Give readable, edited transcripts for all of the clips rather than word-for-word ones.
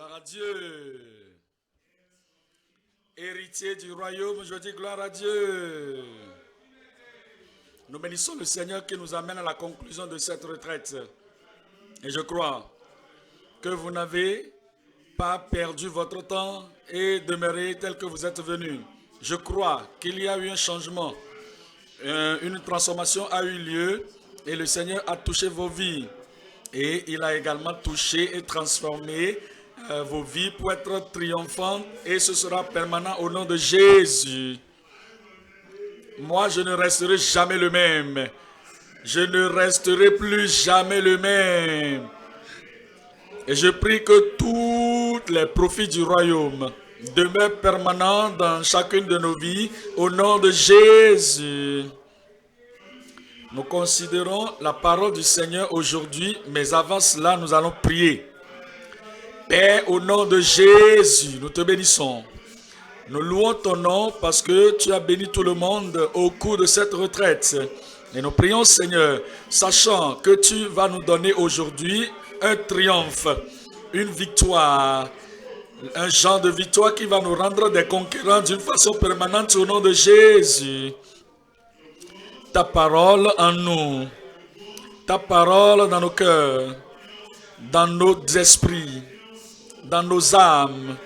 Gloire à Dieu. Héritier du royaume, je dis gloire à Dieu. Nous bénissons le Seigneur qui nous amène à la conclusion de cette retraite. Et je crois que vous n'avez pas perdu votre temps et demeuré tel que vous êtes venus. Je crois qu'il y a eu un changement, une transformation a eu lieu et le Seigneur a touché vos vies. Et il a également touché et transformé vos vies pour être triomphantes et ce sera permanent au nom de Jésus. Moi, je ne resterai jamais le même. Je ne resterai plus jamais le même. Et je prie que tous les profits du royaume demeurent permanents dans chacune de nos vies au nom de Jésus. Nous considérons la parole du Seigneur aujourd'hui, mais avant cela, nous allons prier. Père, au nom de Jésus, nous te bénissons. Nous louons ton nom parce que tu as béni tout le monde au cours de cette retraite. Et nous prions, Seigneur, sachant que tu vas nous donner aujourd'hui un triomphe, une victoire, un genre de victoire qui va nous rendre des conquérants d'une façon permanente au nom de Jésus. Ta parole en nous, ta parole dans nos cœurs, dans nos esprits, dans nos âmes,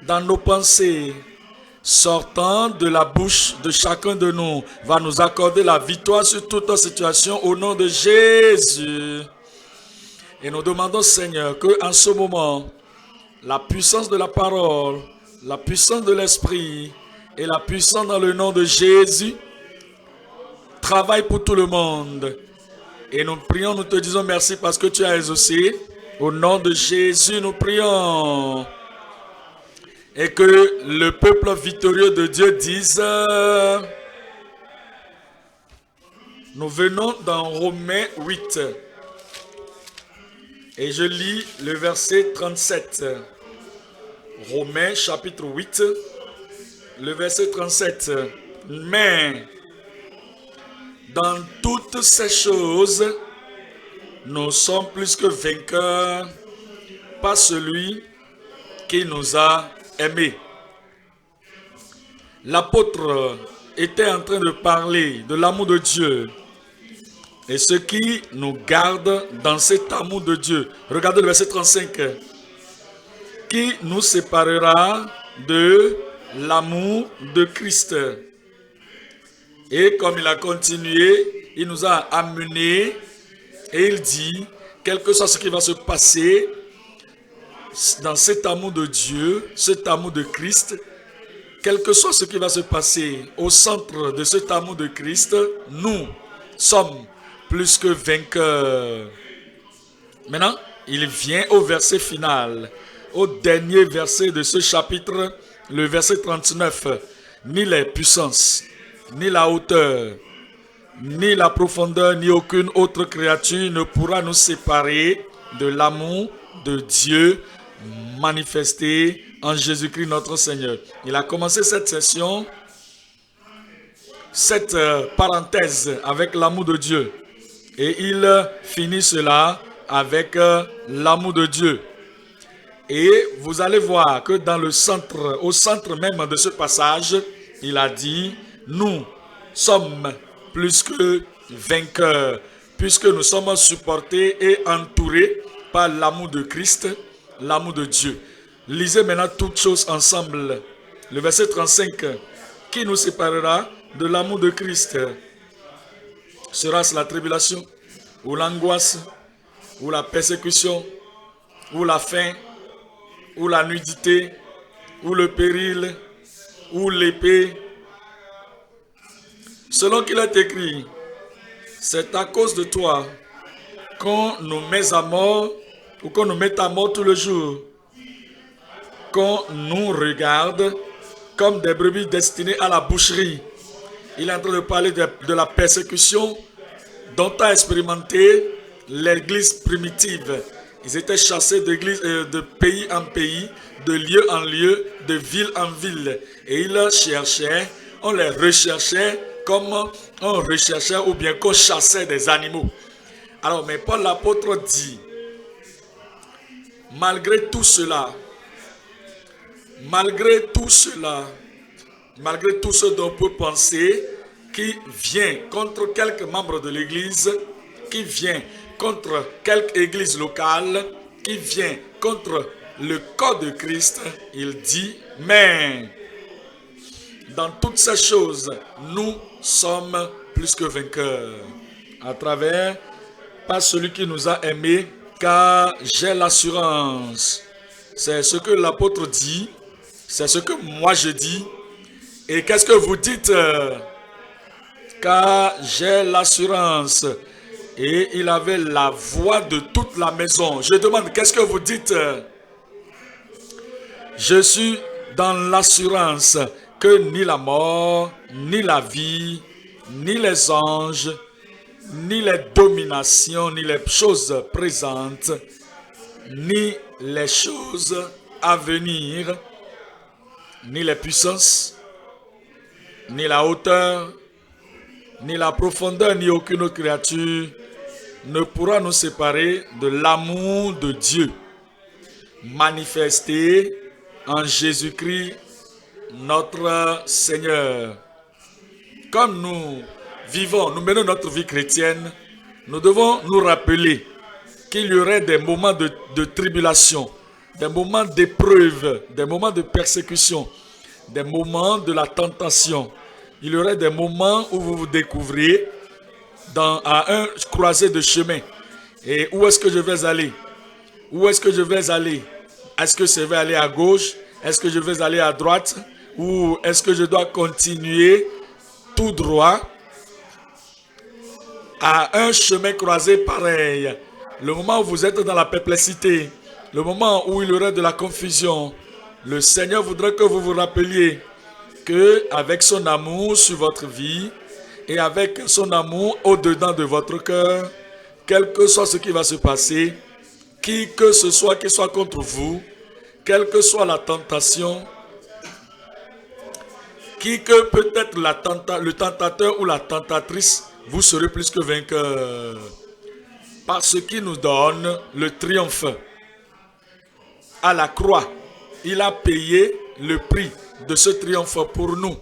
dans nos pensées, sortant de la bouche de chacun de nous, va nous accorder la victoire sur toute situation au nom de Jésus. Et nous demandons, Seigneur, qu'en ce moment, la puissance de la parole, la puissance de l'esprit et la puissance dans le nom de Jésus travaille pour tout le monde. Et nous prions, nous te disons merci parce que tu as exaucé. Au nom de Jésus, nous prions. Et que le peuple victorieux de Dieu dise, nous venons dans Romains 8. Et je lis le verset 37. Romains chapitre 8, le verset 37. Mais dans toutes ces choses, nous sommes plus que vainqueurs par celui qui nous a aimés. L'apôtre était en train de parler de l'amour de Dieu et ce qui nous garde dans cet amour de Dieu. Regardez le verset 35. Qui nous séparera de l'amour de Christ? Et comme il a continué, il nous a amenés et il dit, quel que soit ce qui va se passer dans cet amour de Dieu, cet amour de Christ, quel que soit ce qui va se passer au centre de cet amour de Christ, nous sommes plus que vainqueurs. Maintenant, il vient au verset final, au dernier verset de ce chapitre, le verset 39. Ni les puissances, ni la hauteur, ni la profondeur, ni aucune autre créature ne pourra nous séparer de l'amour de Dieu manifesté en Jésus-Christ notre Seigneur. Il a commencé cette session, cette parenthèse avec l'amour de Dieu. Et il finit cela avec l'amour de Dieu. Et vous allez voir que dans le centre, au centre même de ce passage, il a dit, nous sommes plus que vainqueurs, puisque nous sommes supportés et entourés par l'amour de Christ, l'amour de Dieu. Lisez maintenant toutes choses ensemble. Le verset 35. Qui nous séparera de l'amour de Christ? Sera-ce la tribulation, ou l'angoisse, ou la persécution, ou la faim, ou la nudité, ou le péril, ou l'épée? Selon qu'il est écrit, c'est à cause de toi qu'on nous met à mort, ou qu'on nous met à mort tout le jour, qu'on nous regarde comme des brebis destinées à la boucherie. Il est en train de parler de la persécution dont a expérimenté l'église primitive. Ils étaient chassés de pays en pays, de lieu en lieu, de ville en ville. Et ils cherchaient, on les recherchait comme on recherchait ou bien qu'on chassait des animaux. Alors, mais Paul l'apôtre dit, malgré tout cela, malgré tout cela, malgré tout ce dont on peut penser, qui vient contre quelques membres de l'Église, qui vient contre quelque église locale, qui vient contre le corps de Christ, il dit, mais dans toutes ces choses, nous sommes plus que vainqueurs. À travers, par celui qui nous a aimés, car j'ai l'assurance. C'est ce que l'apôtre dit, c'est ce que moi je dis. Et qu'est-ce que vous dites? Car j'ai l'assurance. Et il avait la voix de toute la maison. Je demande, qu'est-ce que vous dites? Je suis dans l'assurance que ni la mort, ni la vie, ni les anges, ni les dominations, ni les choses présentes, ni les choses à venir, ni les puissances, ni la hauteur, ni la profondeur, ni aucune autre créature ne pourra nous séparer de l'amour de Dieu manifesté en Jésus-Christ, notre Seigneur. Comme nous vivons, nous menons notre vie chrétienne, nous devons nous rappeler qu'il y aurait des moments de tribulation, des moments d'épreuve, des moments de persécution, des moments de la tentation. Il y aurait des moments où vous vous découvrez à un croisé de chemin. Et où est-ce que je vais aller? Où est-ce que je vais aller? Est-ce que je vais aller à gauche? Est-ce que je vais aller à droite? Ou est-ce que je dois continuer tout droit à un chemin croisé pareil? Le moment où vous êtes dans la perplexité, le moment où il y aurait de la confusion, le Seigneur voudrait que vous vous rappeliez que avec son amour sur votre vie et avec son amour au-dedans de votre cœur, quel que soit ce qui va se passer, qui que ce soit qui soit contre vous, quelle que soit la tentation, qui que peut être le tentateur ou la tentatrice, vous serez plus que vainqueur. Parce qu'il nous donne le triomphe. À la croix, il a payé le prix de ce triomphe pour nous.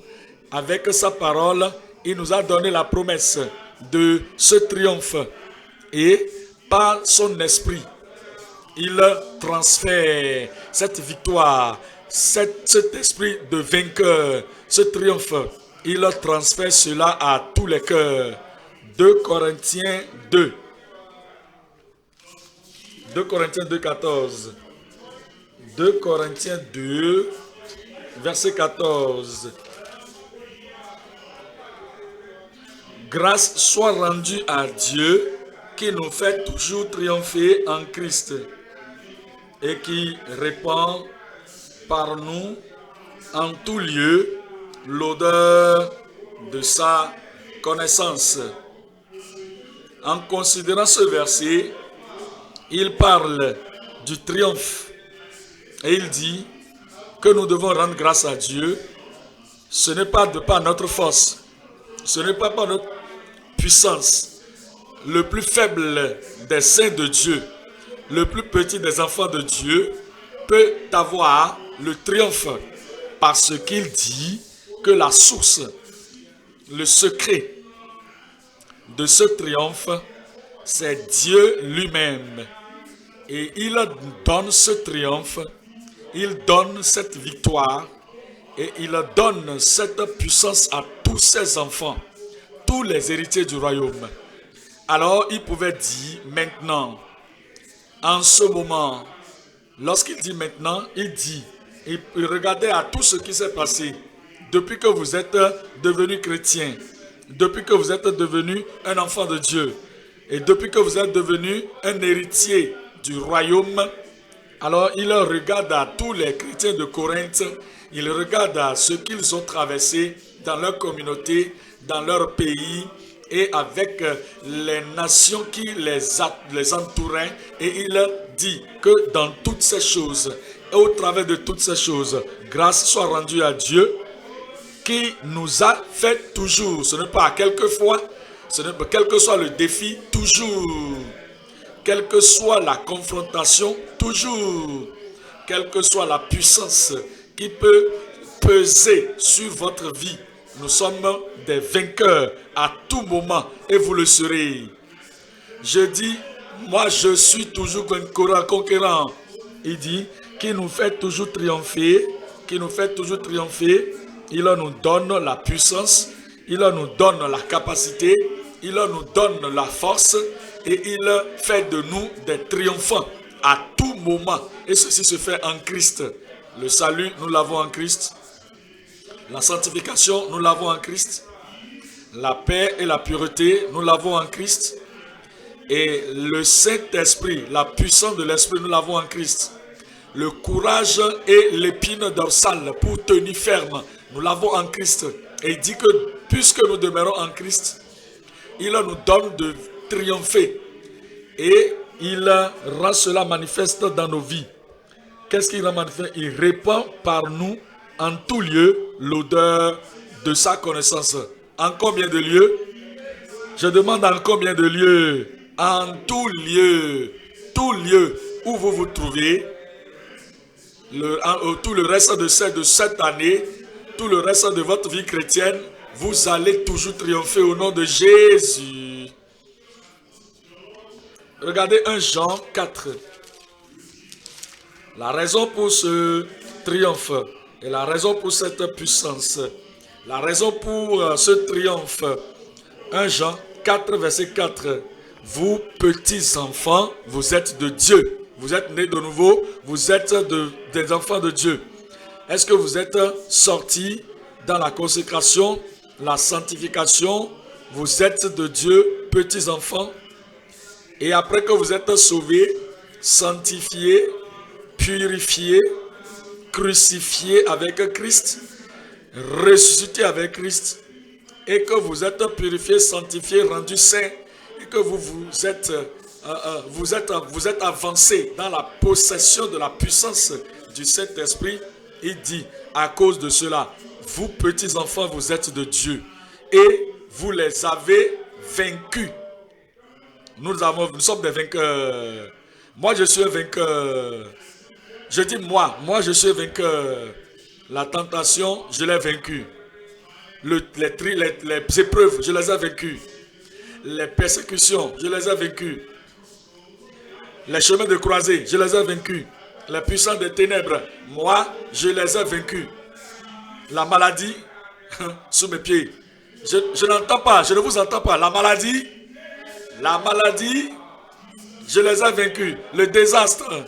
Avec sa parole, il nous a donné la promesse de ce triomphe. Et par son esprit, il transfère cette victoire, cet esprit de vainqueur, ce triomphe. Il transfère cela à tous les cœurs. 2 Corinthiens 2. 2 Corinthiens 2, 14. 2 Corinthiens 2, verset 14. Grâce soit rendue à Dieu qui nous fait toujours triompher en Christ et qui répand par nous en tout lieu l'odeur de sa connaissance. En considérant ce verset, il parle du triomphe et il dit que nous devons rendre grâce à Dieu. Ce n'est pas par notre force, ce n'est pas par notre puissance. Le plus faible des saints de Dieu, le plus petit des enfants de Dieu peut avoir le triomphe parce qu'il dit que la source, le secret de ce triomphe, c'est Dieu lui-même. Et il donne ce triomphe, il donne cette victoire et il donne cette puissance à tous ses enfants, tous les héritiers du royaume. Alors il pouvait dire maintenant, en ce moment, lorsqu'il dit maintenant, il regardait à tout ce qui s'est passé depuis que vous êtes devenu chrétien, depuis que vous êtes devenu un enfant de Dieu et depuis que vous êtes devenu un héritier du royaume. Alors il regarde à tous les chrétiens de Corinthe, il regarde à ce qu'ils ont traversé dans leur communauté, dans leur pays et avec les nations qui les entouraient, et il dit que dans toutes ces choses et au travers de toutes ces choses, grâce soit rendue à Dieu qui nous a fait toujours, ce n'est pas quelquefois, ce n'est pas quel que soit le défi, toujours, quelle que soit la confrontation, toujours, quelle que soit la puissance qui peut peser sur votre vie. Nous sommes des vainqueurs à tout moment et vous le serez. Je dis, moi je suis toujours conquérant. Il dit, qui nous fait toujours triompher, il nous donne la puissance, il nous donne la capacité, il nous donne la force et il fait de nous des triomphants à tout moment. Et ceci se fait en Christ. Le salut, nous l'avons en Christ. La sanctification, nous l'avons en Christ. La paix et la pureté, nous l'avons en Christ. Et le Saint-Esprit, la puissance de l'Esprit, nous l'avons en Christ. Le courage et l'épine dorsale pour tenir ferme, nous l'avons en Christ. Et il dit que puisque nous demeurons en Christ, il nous donne de triompher. Et il rend cela manifeste dans nos vies. Qu'est-ce qu'il rend manifeste? Il répand par nous en tout lieu l'odeur de sa connaissance. En combien de lieux? Je demande en combien de lieux? En tout lieu où vous vous trouvez, tout le reste de cette année, tout le reste de votre vie chrétienne, vous allez toujours triompher au nom de Jésus. Regardez 1 Jean 4. La raison pour ce triomphe et la raison pour cette puissance, la raison pour ce triomphe. 1 Jean 4, verset 4. Vous, petits enfants, vous êtes de Dieu. Vous êtes nés de nouveau, vous êtes des enfants de Dieu. Est-ce que vous êtes sortis dans la consécration, la sanctification? Vous êtes de Dieu, petits enfants. Et après que vous êtes sauvés, sanctifiés, purifiés, crucifiés avec Christ, ressuscités avec Christ, et que vous êtes purifiés, sanctifiés, rendus saints, et que vous êtes avancés dans la possession de la puissance du Saint-Esprit, il dit, à cause de cela, vous petits enfants, vous êtes de Dieu, et vous les avez vaincus. Nous sommes des vainqueurs. Moi, je suis un vainqueur. Je dis moi je suis vainqueur. La tentation, je l'ai vaincu. Les épreuves, je les ai vaincues. Les persécutions, je les ai vaincues. Les chemins de croisée, je les ai vaincus. Les puissances des ténèbres, moi, je les ai vaincus. La maladie, sous mes pieds. Je n'entends pas, je ne vous entends pas. La maladie, je les ai vaincus. Le désastre,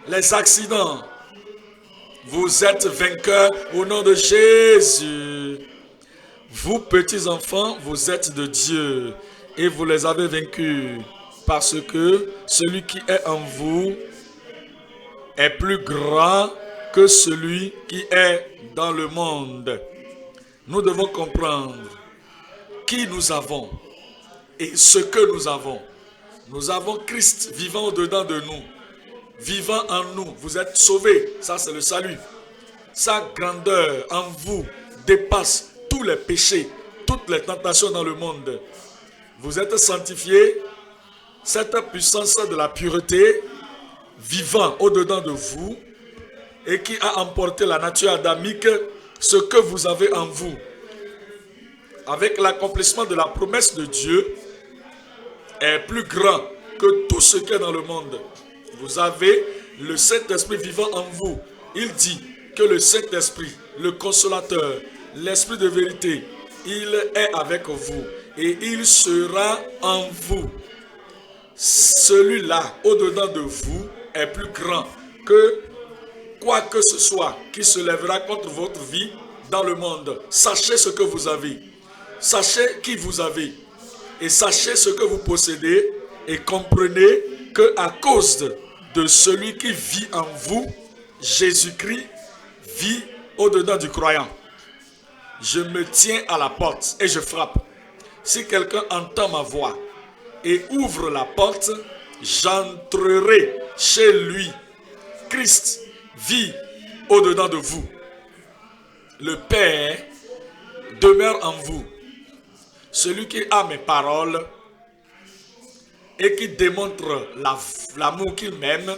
les accidents. Vous êtes vainqueurs au nom de Jésus. Vous, petits enfants, vous êtes de Dieu et vous les avez vaincus parce que celui qui est en vous est plus grand que celui qui est dans le monde. Nous devons comprendre qui nous avons et ce que nous avons. Nous avons Christ vivant au-dedans de nous, vivant en nous. Vous êtes sauvés, ça c'est le salut. Sa grandeur en vous dépasse tous les péchés, toutes les tentations dans le monde. Vous êtes sanctifiés, cette puissance de la pureté vivant au-dedans de vous et qui a emporté la nature adamique, ce que vous avez en vous. Avec l'accomplissement de la promesse de Dieu est plus grand que tout ce qui est dans le monde. Vous avez le Saint-Esprit vivant en vous. Il dit que le Saint-Esprit, le consolateur, l'Esprit de vérité, il est avec vous et il sera en vous. Celui-là, au-dedans de vous, est plus grand que quoi que ce soit qui se lèvera contre votre vie dans le monde. Sachez ce que vous avez. Sachez qui vous avez. Et sachez ce que vous possédez. Et comprenez que à cause de celui qui vit en vous, Jésus-Christ vit au-dedans du croyant. Je me tiens à la porte et je frappe. Si quelqu'un entend ma voix et ouvre la porte, j'entrerai chez lui. Christ vit au-dedans de vous. Le Père demeure en vous. Celui qui a mes paroles et qui démontre l'amour qu'il m'aime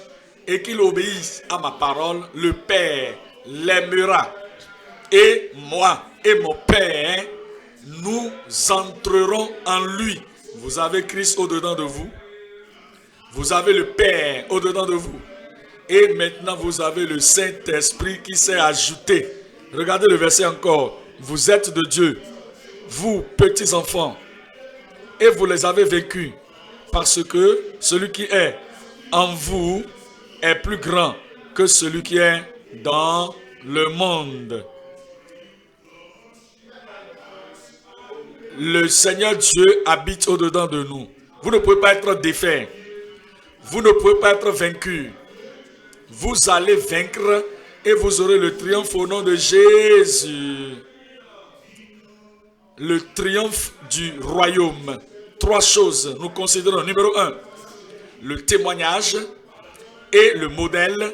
et qu'il obéisse à ma parole, le Père l'aimera. Et moi et mon Père, nous entrerons en lui. Vous avez Christ au-dedans de vous. Vous avez le Père au-dedans de vous. Et maintenant, vous avez le Saint-Esprit qui s'est ajouté. Regardez le verset encore. Vous êtes de Dieu, vous, petits enfants, et vous les avez vaincus, parce que celui qui est en vous est plus grand que celui qui est dans le monde. Le Seigneur Dieu habite au-dedans de nous. Vous ne pouvez pas être défaits. Vous ne pouvez pas être vaincus. Vous allez vaincre et vous aurez le triomphe au nom de Jésus. Le triomphe du royaume. 3 choses nous considérons. Numéro 1, le témoignage et le modèle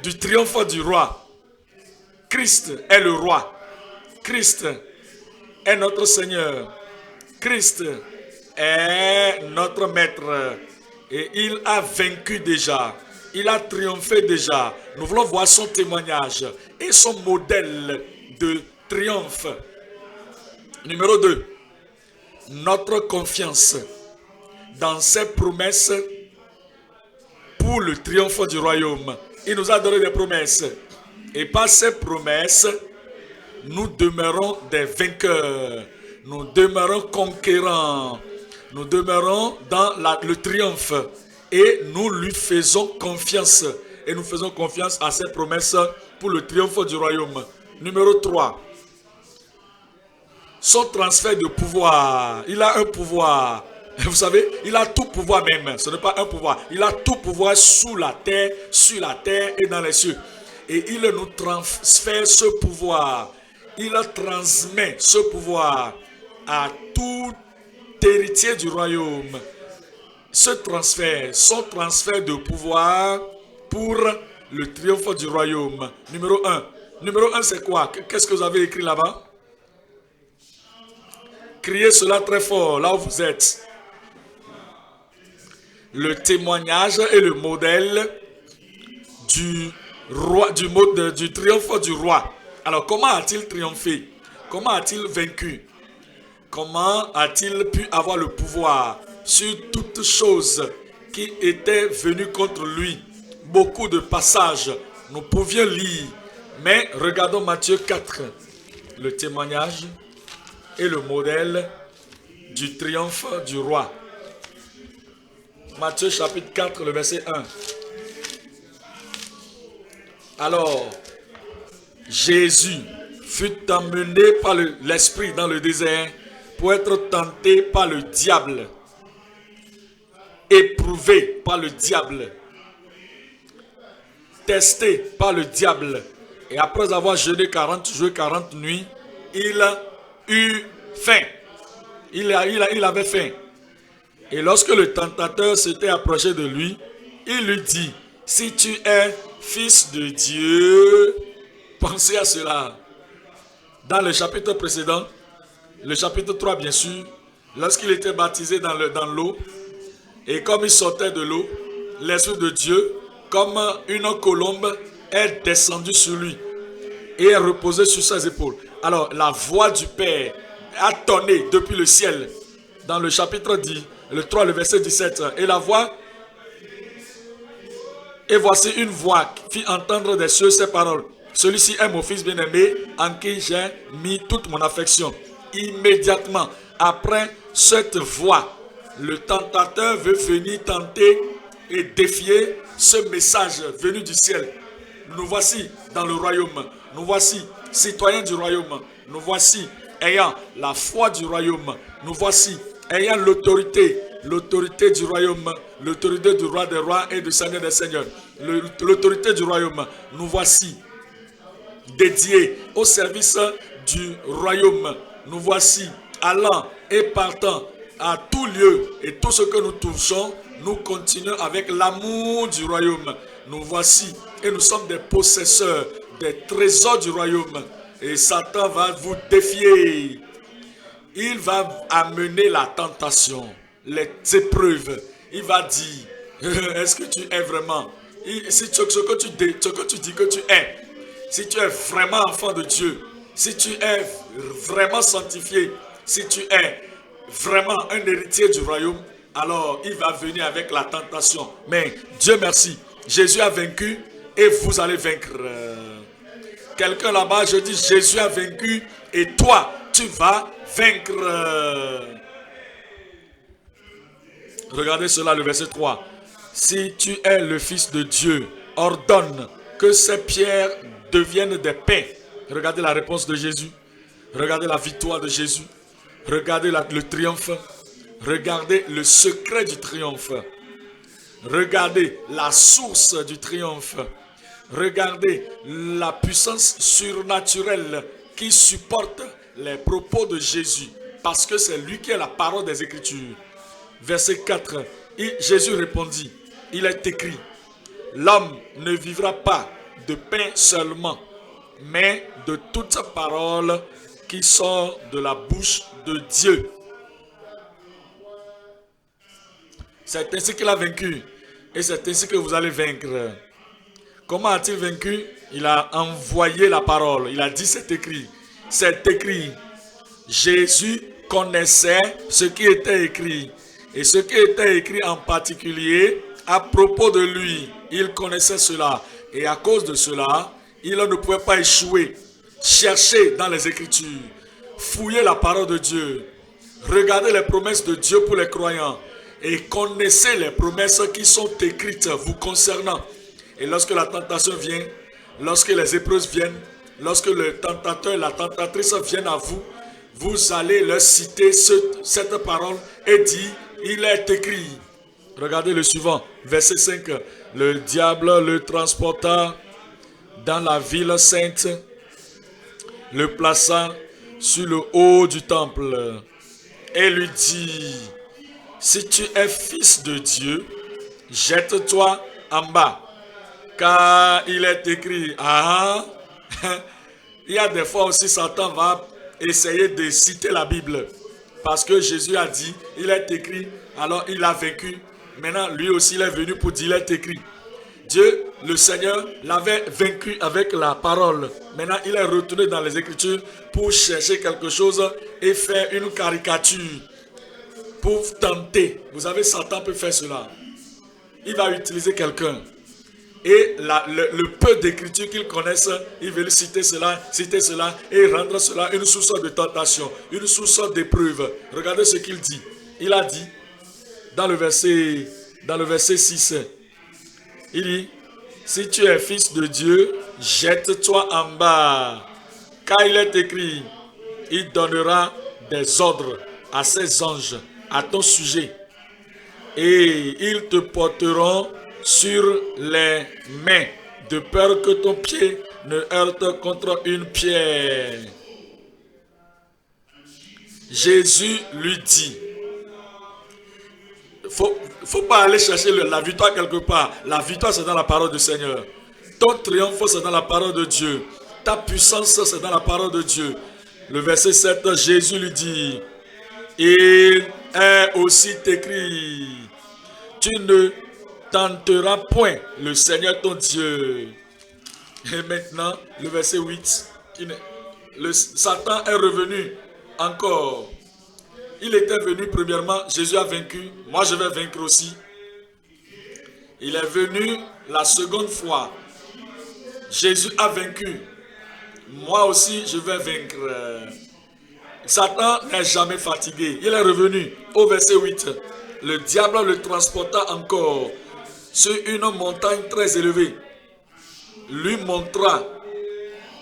du triomphe du roi. Christ est le roi. Christ est notre Seigneur. Christ est notre maître. Et il a vaincu déjà. Il a triomphé déjà. Nous voulons voir son témoignage et son modèle de triomphe. Numéro 2. Notre confiance dans ses promesses pour le triomphe du royaume. Il nous a donné des promesses. Et par ces promesses, nous demeurons des vainqueurs. Nous demeurons conquérants. Nous demeurons dans le triomphe. Et nous lui faisons confiance. Et nous faisons confiance à ses promesses pour le triomphe du royaume. Numéro 3. Son transfert de pouvoir. Il a un pouvoir. Vous savez, il a tout pouvoir même. Ce n'est pas un pouvoir. Il a tout pouvoir sous la terre, sur la terre et dans les cieux. Et il nous transfère ce pouvoir. Il transmet ce pouvoir à tout héritier du royaume. Ce transfert, son transfert de pouvoir pour le triomphe du royaume. Numéro 1. Numéro 1, c'est quoi? Qu'est-ce que vous avez écrit là-bas? Criez cela très fort, là où vous êtes. Le témoignage et le modèle du triomphe du roi. Alors, comment a-t-il triomphé? Comment a-t-il vaincu? Comment a-t-il pu avoir le pouvoir sur toutes choses qui étaient venues contre lui? Beaucoup de passages, nous pouvions lire. Mais regardons Matthieu 4, le témoignage et le modèle du triomphe du roi. Matthieu chapitre 4, le verset 1. Alors, Jésus fut emmené par l'Esprit dans le désert pour être tenté par le diable, éprouvé par le diable, testé par le diable. Et après avoir jeûné 40 jours, 40 nuits, il eut faim. Il avait faim. Et lorsque le tentateur s'était approché de lui, il lui dit, si tu es fils de Dieu, pensez à cela. Dans le chapitre précédent, le chapitre 3 bien sûr, lorsqu'il était baptisé dans l'eau, et comme il sortait de l'eau, l'Esprit de Dieu, comme une colombe, est descendue sur lui et est reposée sur ses épaules. Alors la voix du Père a tonné depuis le ciel. Dans le chapitre 10, le 3, le verset 17, et la voix, et voici une voix qui fit entendre des cieux ces paroles. Celui-ci est mon fils bien-aimé, en qui j'ai mis toute mon affection. Immédiatement après cette voix, le tentateur veut venir tenter et défier ce message venu du ciel. Nous voici dans le royaume. Nous voici citoyens du royaume. Nous voici ayant la foi du royaume. Nous voici ayant l'autorité du royaume, l'autorité du roi des rois et du seigneur des seigneurs. L'autorité du royaume. Nous voici dédiés au service du royaume. Nous voici allant et partant à tout lieu, et tout ce que nous touchons, nous continuons avec l'amour du royaume. Nous voici et nous sommes des possesseurs des trésors du royaume. Et Satan va vous défier. Il va amener la tentation, les épreuves. Il va dire, est-ce que tu es vraiment Si ce que tu dis que tu es, si tu es vraiment enfant de Dieu, si tu es vraiment sanctifié, si tu es vraiment un héritier du royaume, alors il va venir avec la tentation. Mais Dieu merci, Jésus a vaincu et vous allez vaincre. Quelqu'un là-bas, je dis Jésus a vaincu et toi, tu vas vaincre. Regardez cela, le verset 3. Si tu es le Fils de Dieu, ordonne que ces pierres deviennent des pains. Regardez la réponse de Jésus. Regardez la victoire de Jésus. Regardez le triomphe. Regardez le secret du triomphe. Regardez la source du triomphe. Regardez la puissance surnaturelle qui supporte les propos de Jésus. Parce que c'est lui qui est la parole des Écritures. Verset 4. Jésus répondit, il est écrit, l'homme ne vivra pas de pain seulement, mais de toute parole qui sort de la bouche de Dieu. C'est ainsi qu'il a vaincu et c'est ainsi que vous allez vaincre. Comment a-t-il vaincu? Il a envoyé la parole. Il a dit c'est écrit. C'est écrit. Jésus connaissait ce qui était écrit. Et ce qui était écrit en particulier à propos de lui, il connaissait cela. Et à cause de cela, il ne pouvait pas échouer. Cherchez dans les Écritures. Fouillez la parole de Dieu. Regardez les promesses de Dieu pour les croyants. Et connaissez les promesses qui sont écrites vous concernant. Et lorsque la tentation vient, lorsque les épreuves viennent, lorsque le tentateur, la tentatrice viennent à vous, vous allez leur citer cette parole et dire, il est écrit. Regardez le suivant, verset 5. Le diable le transporta dans la ville sainte, le plaça sur le haut du temple et lui dit, si tu es fils de Dieu, jette-toi en bas. Car il est écrit, il y a des fois aussi Satan va essayer de citer la Bible. Parce que Jésus a dit, il est écrit, alors il a vaincu. Maintenant, lui aussi, il est venu pour dire, il est écrit. Dieu, le Seigneur, l'avait vaincu avec la parole. Maintenant, il est retourné dans les Écritures pour chercher quelque chose et faire une caricature. Pour tenter. Vous savez, Satan peut faire cela. Il va utiliser quelqu'un. Et le peu d'écriture qu'ils connaissent, ils veulent citer cela et rendre cela une source de tentation, une source d'épreuve. Regardez ce qu'il dit. Il a dit dans le verset 6, il dit, si tu es fils de Dieu, jette-toi en bas. Car il est écrit, il donnera des ordres à ses anges à ton sujet. Et ils te porteront sur les mains, de peur que ton pied ne heurte contre une pierre. Jésus lui dit, faut pas aller chercher la victoire quelque part. La victoire, c'est dans la parole du Seigneur. Ton triomphe, c'est dans la parole de Dieu. Ta puissance, c'est dans la parole de Dieu. Le verset 7, Jésus lui dit, il est aussi écrit, tu ne tenteras point le Seigneur ton Dieu. Et maintenant, le verset 8, Satan est revenu encore. Il était venu premièrement, Jésus a vaincu, moi je vais vaincre aussi. Il est venu la seconde fois, Jésus a vaincu, moi aussi je vais vaincre. Satan n'est jamais fatigué, il est revenu au verset 8. Le diable le transporta encore sur une montagne très élevée, lui montra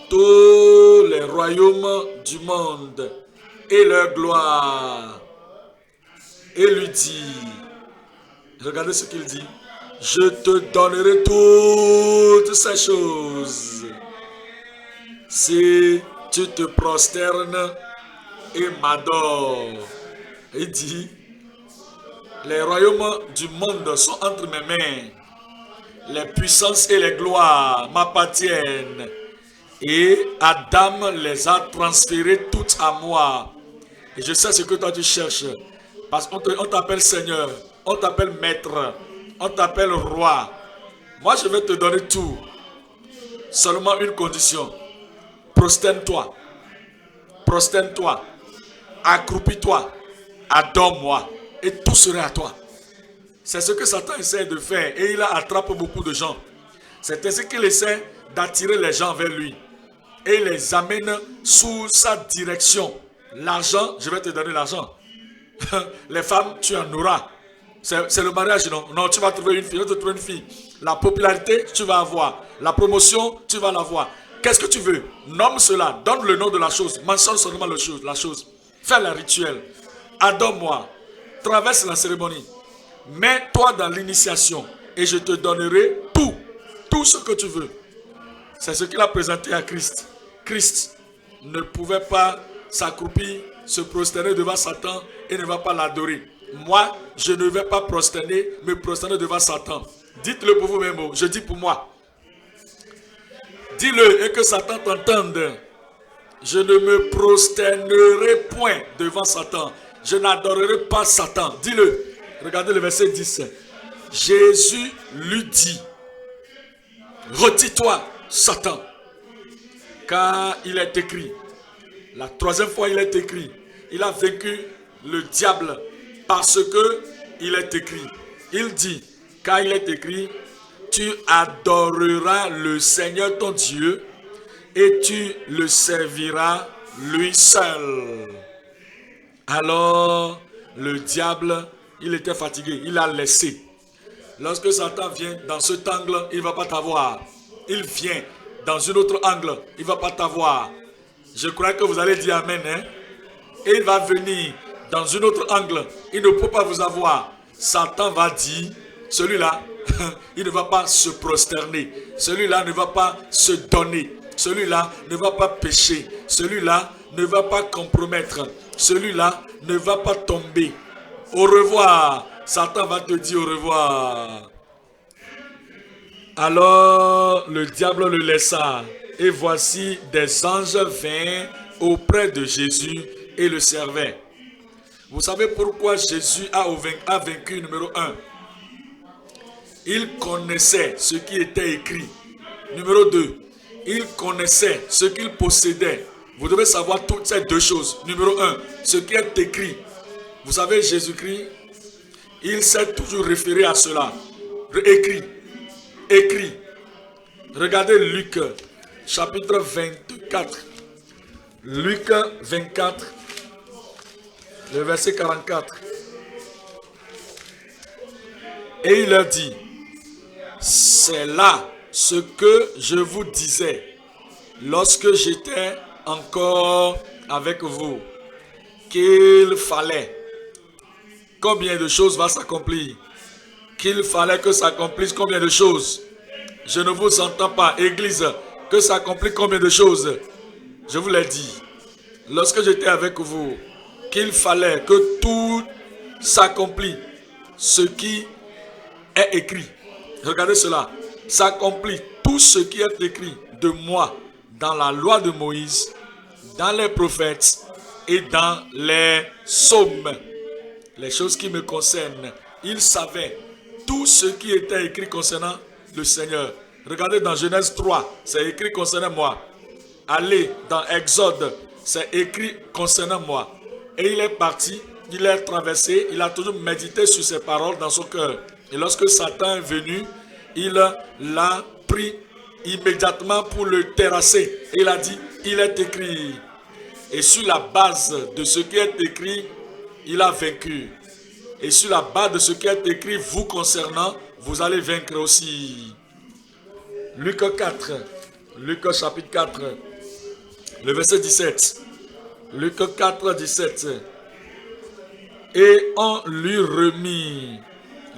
tous les royaumes du monde et leur gloire, et lui dit, regardez ce qu'il dit, je te donnerai toutes ces choses si tu te prosternes et m'adores. Il dit, les royaumes du monde sont entre mes mains. Les puissances et les gloires m'appartiennent. Et Adam les a transférées toutes à moi. Et je sais ce que toi tu cherches. Parce qu'on t'appelle Seigneur, on t'appelle Maître, on t'appelle Roi. Moi, je vais te donner tout. Seulement une condition. Prosterne-toi. Prosterne-toi. Accroupis-toi. Adore-moi. Et tout sera à toi. C'est ce que Satan essaie de faire. Et il attrape beaucoup de gens. C'est ainsi qu'il essaie d'attirer les gens vers lui. Et les amène sous sa direction. L'argent, je vais te donner l'argent. Les femmes, tu en auras. C'est le mariage, non? Non, tu vas trouver une fille, tu vas trouver une fille. La popularité, tu vas avoir. La promotion, tu vas l'avoir. Qu'est-ce que tu veux? Nomme cela, donne le nom de la chose, mentionne seulement la chose. Fais le rituel. Adore-moi. Traverse la cérémonie. Mets-toi dans l'initiation et je te donnerai tout ce que tu veux. C'est ce qu'il a présenté à Christ. Christ ne pouvait pas s'accroupir, se prosterner devant Satan et ne va pas l'adorer. Moi, je ne vais pas me prosterner devant Satan. Dites-le pour vous-même, je dis pour moi. Dis-le et que Satan t'entende. Je ne me prosternerai point devant Satan. Je n'adorerai pas Satan. Dis-le. Regardez le verset 10. Jésus lui dit, retire-toi, Satan, car il est écrit. La troisième fois, il est écrit. Il a vaincu le diable parce que il est écrit. Il dit, car il est écrit, tu adoreras le Seigneur ton Dieu et tu le serviras lui seul. Alors, le diable, il était fatigué, il a laissé. Lorsque Satan vient dans cet angle, il ne va pas t'avoir. Il vient dans un autre angle, il ne va pas t'avoir. Je crois que vous allez dire Amen. Hein? Et il va venir dans un autre angle, il ne peut pas vous avoir. Satan va dire, celui-là, il ne va pas se prosterner. Celui-là ne va pas se donner. Celui-là ne va pas pécher. Celui-là ne va pas compromettre. Celui-là ne va pas tomber. Au revoir. Satan va te dire au revoir. Alors le diable le laissa. Et voici des anges vinrent auprès de Jésus et le servaient. Vous savez pourquoi Jésus a vaincu numéro 1? Il connaissait ce qui était écrit. Numéro 2, il connaissait ce qu'il possédait. Vous devez savoir toutes ces deux choses. Numéro 1, ce qui est écrit. Vous savez, Jésus-Christ, il s'est toujours référé à cela. Écrit. Écrit. Regardez Luc, chapitre 24. Luc 24, le verset 44. Et il leur dit, c'est là ce que je vous disais lorsque j'étais encore avec vous, qu'il fallait. Combien de choses va s'accomplir? Qu'il fallait que s'accomplisse combien de choses? Je ne vous entends pas, Église. Que s'accomplit combien de choses? Je vous l'ai dit. Lorsque j'étais avec vous, qu'il fallait que tout s'accomplisse. Ce qui est écrit. Regardez cela. S'accomplit tout ce qui est écrit de moi dans la loi de Moïse, dans les prophètes et dans les psaumes. Les choses qui me concernent. Il savait tout ce qui était écrit concernant le Seigneur. Regardez dans Genèse 3, c'est écrit concernant moi. Allez dans Exode, c'est écrit concernant moi. Et il est parti, il est traversé, il a toujours médité sur ces paroles dans son cœur. Et lorsque Satan est venu, il l'a pris immédiatement pour le terrasser. Et il a dit, il est écrit. Et sur la base de ce qui est écrit, il a vaincu. Et sur la base de ce qui est écrit vous concernant, vous allez vaincre aussi. Luc 4, Luc chapitre 4, le verset 17. Luc 4, 17. Et on lui remit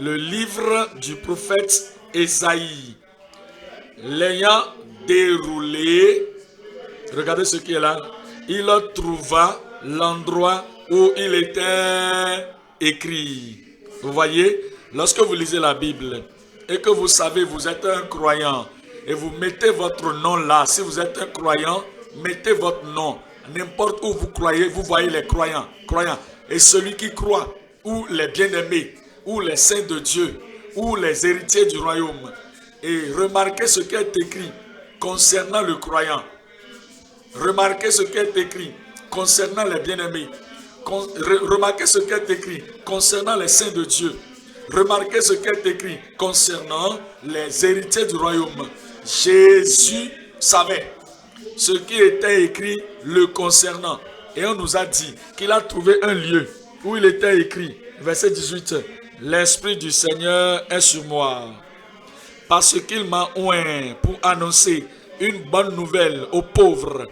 le livre du prophète Ésaïe. L'ayant déroulé, regardez ce qui est là, il trouva l'endroit où il était écrit. Vous voyez, lorsque vous lisez la Bible et que vous savez, vous êtes un croyant et vous mettez votre nom là, si vous êtes un croyant, mettez votre nom. N'importe où vous croyez, vous voyez les croyants. Et celui qui croit, ou les bien-aimés, ou les saints de Dieu, ou les héritiers du royaume. Et remarquez ce qui est écrit concernant le croyant. Remarquez ce qui est écrit concernant les bien-aimés. Remarquez ce qui est écrit concernant les saints de Dieu. Remarquez ce qui est écrit concernant les héritiers du royaume. Jésus savait ce qui était écrit le concernant. Et on nous a dit qu'il a trouvé un lieu où il était écrit, verset 18, « L'Esprit du Seigneur est sur moi, parce qu'il m'a oint pour annoncer une bonne nouvelle aux pauvres.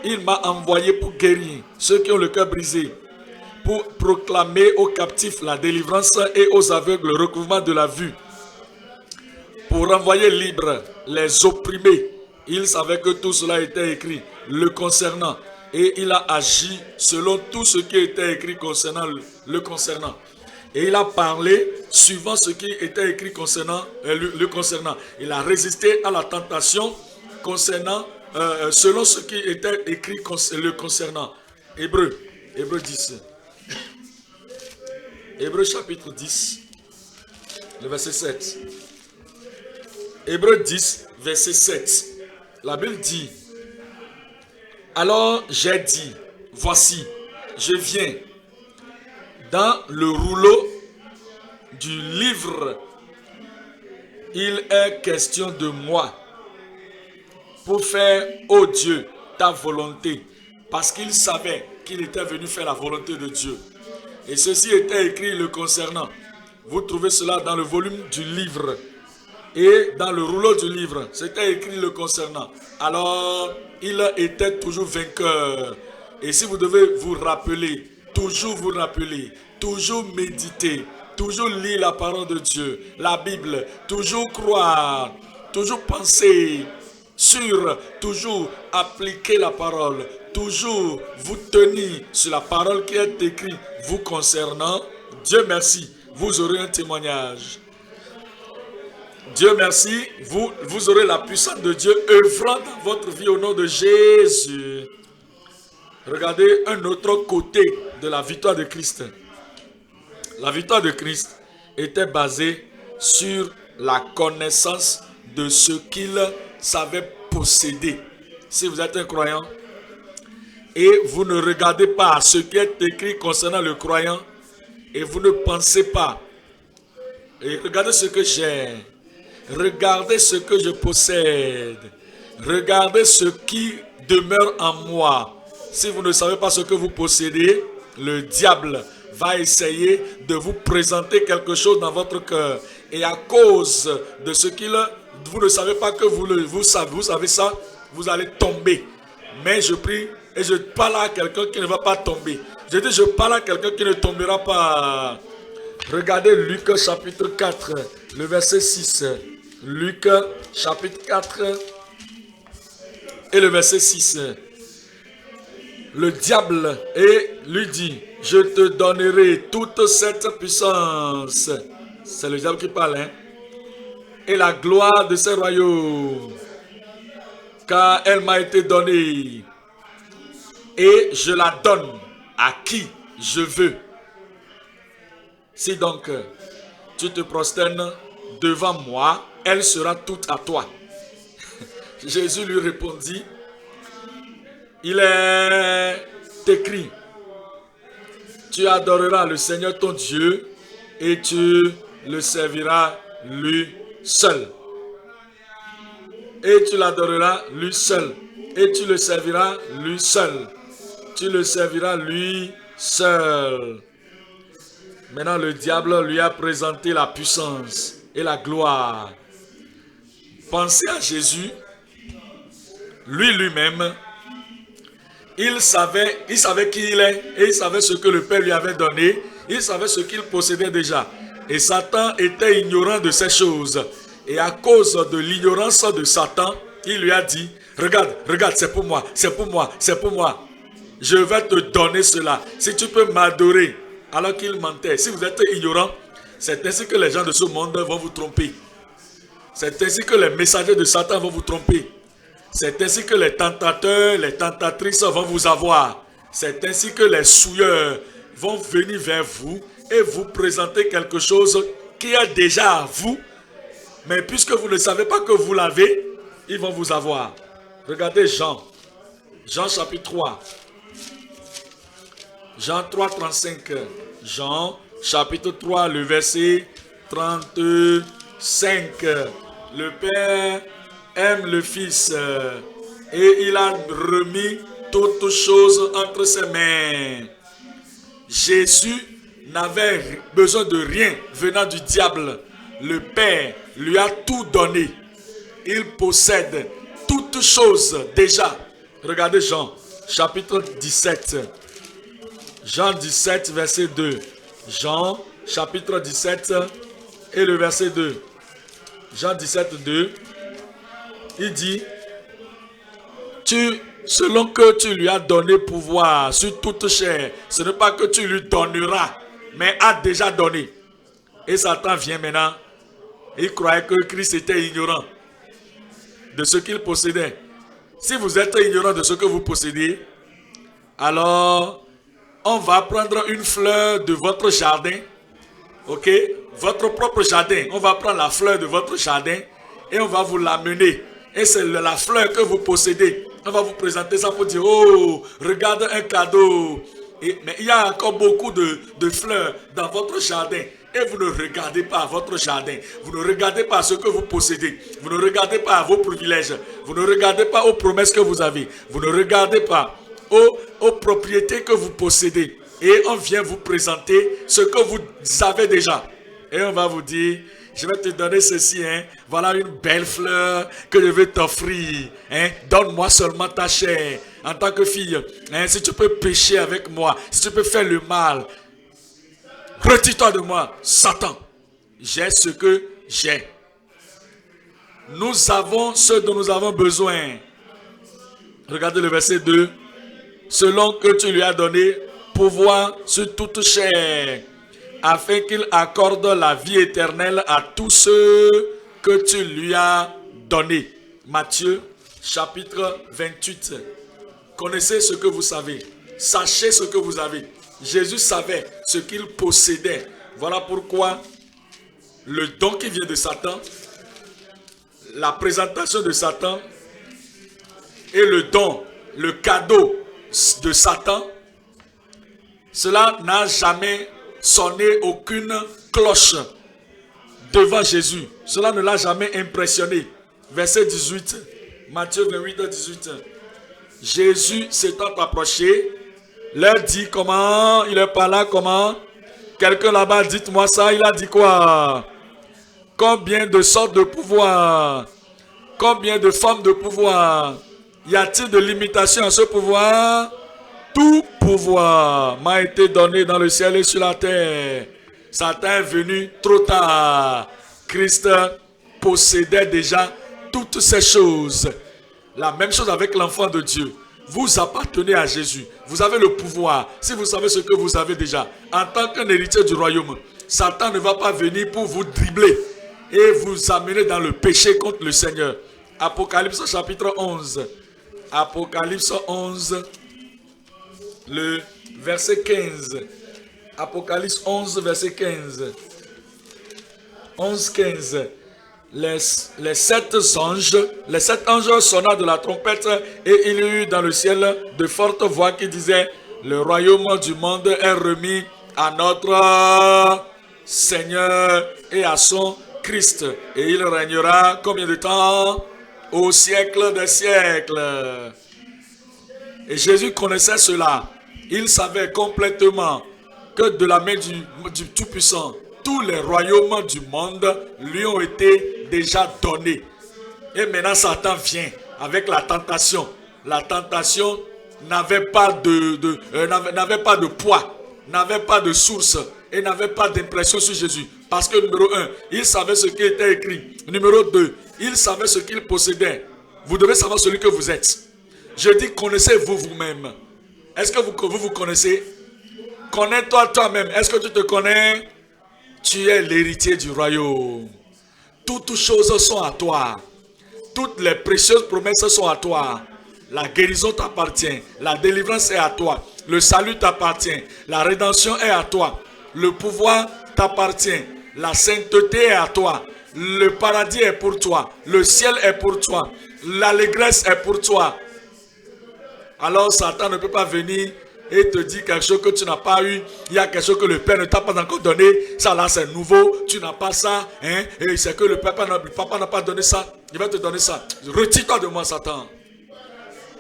Il m'a envoyé pour guérir ceux qui ont le cœur brisé, pour proclamer aux captifs la délivrance et aux aveugles le recouvrement de la vue, pour renvoyer libres les opprimés. » Il savait que tout cela était écrit le concernant et il a agi selon tout ce qui était écrit concernant le concernant. Et il a parlé suivant ce qui était écrit concernant le concernant. Il a résisté à la tentation concernant selon ce qui était écrit le concernant. Hébreux 10. Hébreux chapitre 10, le verset 7. Hébreux 10, verset 7. La Bible dit, « Alors j'ai dit, voici, je viens. Dans le rouleau du livre, il est question de moi pour faire, ô Dieu, ta volonté. » Parce qu'il savait qu'il était venu faire la volonté de Dieu. Et ceci était écrit le concernant. Vous trouvez cela dans le volume du livre. Et dans le rouleau du livre, c'était écrit le concernant. Alors, il était toujours vainqueur. Et si vous devez vous rappeler, toujours méditer, toujours lire la parole de Dieu, la Bible, toujours croire, toujours penser sur, toujours appliquer la parole, toujours vous tenir sur la parole qui est écrite vous concernant, Dieu merci, vous aurez un témoignage. Dieu merci, vous aurez la puissance de Dieu œuvrant dans votre vie au nom de Jésus. Regardez un autre côté de la victoire de Christ. La victoire de Christ était basée sur la connaissance de ce qu'il savait posséder. Si vous êtes un croyant et vous ne regardez pas ce qui est écrit concernant le croyant et vous ne pensez pas, et regardez ce que j'ai, regardez ce que je possède, regardez ce qui demeure en moi. Si vous ne savez pas ce que vous possédez, le diable va essayer de vous présenter quelque chose dans votre cœur. Et à cause de ce qu'il... Vous ne savez pas que vous savez ça, vous allez tomber. Mais je prie et je parle à quelqu'un qui ne va pas tomber. Je dis, je parle à quelqu'un qui ne tombera pas. Regardez Luc chapitre 4, le verset 6. Luc chapitre 4 et le verset 6. Le diable lui dit, je te donnerai toute cette puissance. C'est le diable qui parle, hein. Et la gloire de ce royaume, car elle m'a été donnée. Et je la donne à qui je veux. Si donc tu te prosternes devant moi, elle sera toute à toi. Jésus lui répondit, il est écrit, tu adoreras le Seigneur ton Dieu et tu le serviras lui seul. Et tu l'adoreras lui seul. Et tu le serviras lui seul. Tu le serviras lui seul. Maintenant, le diable lui a présenté la puissance et la gloire. Pensez à Jésus. Lui-même, il savait qui il est et il savait ce que le Père lui avait donné. Il savait ce qu'il possédait déjà. Et Satan était ignorant de ces choses. Et à cause de l'ignorance de Satan, il lui a dit, regarde, c'est pour moi, c'est pour moi, c'est pour moi. Je vais te donner cela. Si tu peux m'adorer, alors qu'il mentait. Si vous êtes ignorant, c'est ainsi que les gens de ce monde vont vous tromper. C'est ainsi que les messagers de Satan vont vous tromper. C'est ainsi que les tentateurs, les tentatrices vont vous avoir. C'est ainsi que les souilleurs vont venir vers vous et vous présenter quelque chose qui est déjà à vous, Mais puisque vous ne savez pas que vous l'avez, ils vont vous avoir. Regardez Jean. Jean chapitre 3. Jean 3, 35. Jean chapitre 3, le verset 35. Le Père aime le Fils et il a remis toutes choses entre ses mains. Jésus n'avait besoin de rien venant du diable. Le Père lui a tout donné. Il possède toutes choses déjà. Regardez Jean, chapitre 17. Jean 17, verset 2. Jean, chapitre 17 et le verset 2. Jean 17, 2. Il dit, selon que tu lui as donné pouvoir sur toute chair, ce n'est pas que tu lui donneras, mais a déjà donné. Et Satan vient maintenant. Il croyait que Christ était ignorant de ce qu'il possédait. Si vous êtes ignorant de ce que vous possédez, alors on va prendre une fleur de votre jardin, ok, votre propre jardin. On va prendre la fleur de votre jardin et on va vous l'amener. Et c'est la fleur que vous possédez. On va vous présenter ça pour dire, oh, regarde un cadeau. Mais il y a encore beaucoup de fleurs dans votre jardin. Et vous ne regardez pas votre jardin. Vous ne regardez pas ce que vous possédez. Vous ne regardez pas vos privilèges. Vous ne regardez pas aux promesses que vous avez. Vous ne regardez pas aux propriétés que vous possédez. Et on vient vous présenter ce que vous avez déjà. Et on va vous dire, je vais te donner ceci. Voilà une belle fleur que je vais t'offrir. Donne-moi seulement ta chair. En tant que fille, si tu peux pécher avec moi, si tu peux faire le mal, retire-toi de moi, Satan. J'ai ce que j'ai. Nous avons ce dont nous avons besoin. Regardez le verset 2. Selon que tu lui as donné pouvoir sur toute chair, afin qu'il accorde la vie éternelle à tous ceux que tu lui as donnés. Matthieu, chapitre 28. Connaissez ce que vous savez. Sachez ce que vous avez. Jésus savait ce qu'il possédait. Voilà pourquoi le don qui vient de Satan, la présentation de Satan et le don, le cadeau de Satan, cela n'a jamais sonné aucune cloche devant Jésus. Cela ne l'a jamais impressionné. Verset 18, Matthieu 28, 18. Jésus s'étant approché, leur dit comment, il est pas là, comment? Quelqu'un là-bas, dites-moi ça, il a dit quoi? Combien de sortes de pouvoir? Combien de formes de pouvoir? Y a-t-il de limitation à ce pouvoir? Tout pouvoir m'a été donné dans le ciel et sur la terre. Satan est venu trop tard. Christ possédait déjà toutes ces choses. La même chose avec l'enfant de Dieu. Vous appartenez à Jésus. Vous avez le pouvoir. Si vous savez ce que vous avez déjà, en tant qu'un héritier du royaume, Satan ne va pas venir pour vous dribbler et vous amener dans le péché contre le Seigneur. Apocalypse chapitre 11. Apocalypse 11, le verset 15. Apocalypse 11, verset 15. 11, 15. Les sept anges sonna de la trompette et il y eut dans le ciel de fortes voix qui disaient: le royaume du monde est remis à notre Seigneur et à son Christ. Et il régnera combien de temps? Au siècle des siècles. Et Jésus connaissait cela. Il savait complètement que de la main du Tout-Puissant, tous les royaumes du monde lui ont été déjà donnés. Et maintenant Satan vient avec la tentation. La tentation n'avait pas de poids, n'avait pas de source et n'avait pas d'impression sur Jésus. Parce que numéro 1, il savait ce qui était écrit. Numéro 2, il savait ce qu'il possédait. Vous devez savoir celui que vous êtes. Je dis, connaissez-vous vous-même. Est-ce que vous connaissez? Connais-toi toi-même. Est-ce que tu te connais? Tu es l'héritier du royaume. Toutes choses sont à toi. Toutes les précieuses promesses sont à toi. La guérison t'appartient. La délivrance est à toi. Le salut t'appartient. La rédemption est à toi. Le pouvoir t'appartient. La sainteté est à toi. Le paradis est pour toi. Le ciel est pour toi. L'allégresse est pour toi. Alors Satan ne peut pas venir et te dire quelque chose que tu n'as pas eu. Il y a quelque chose que le Père ne t'a pas encore donné. Ça là c'est nouveau. Tu n'as pas ça. Hein? Et c'est que le papa n'a pas donné ça. Il va te donner ça. Retire-toi de moi, Satan.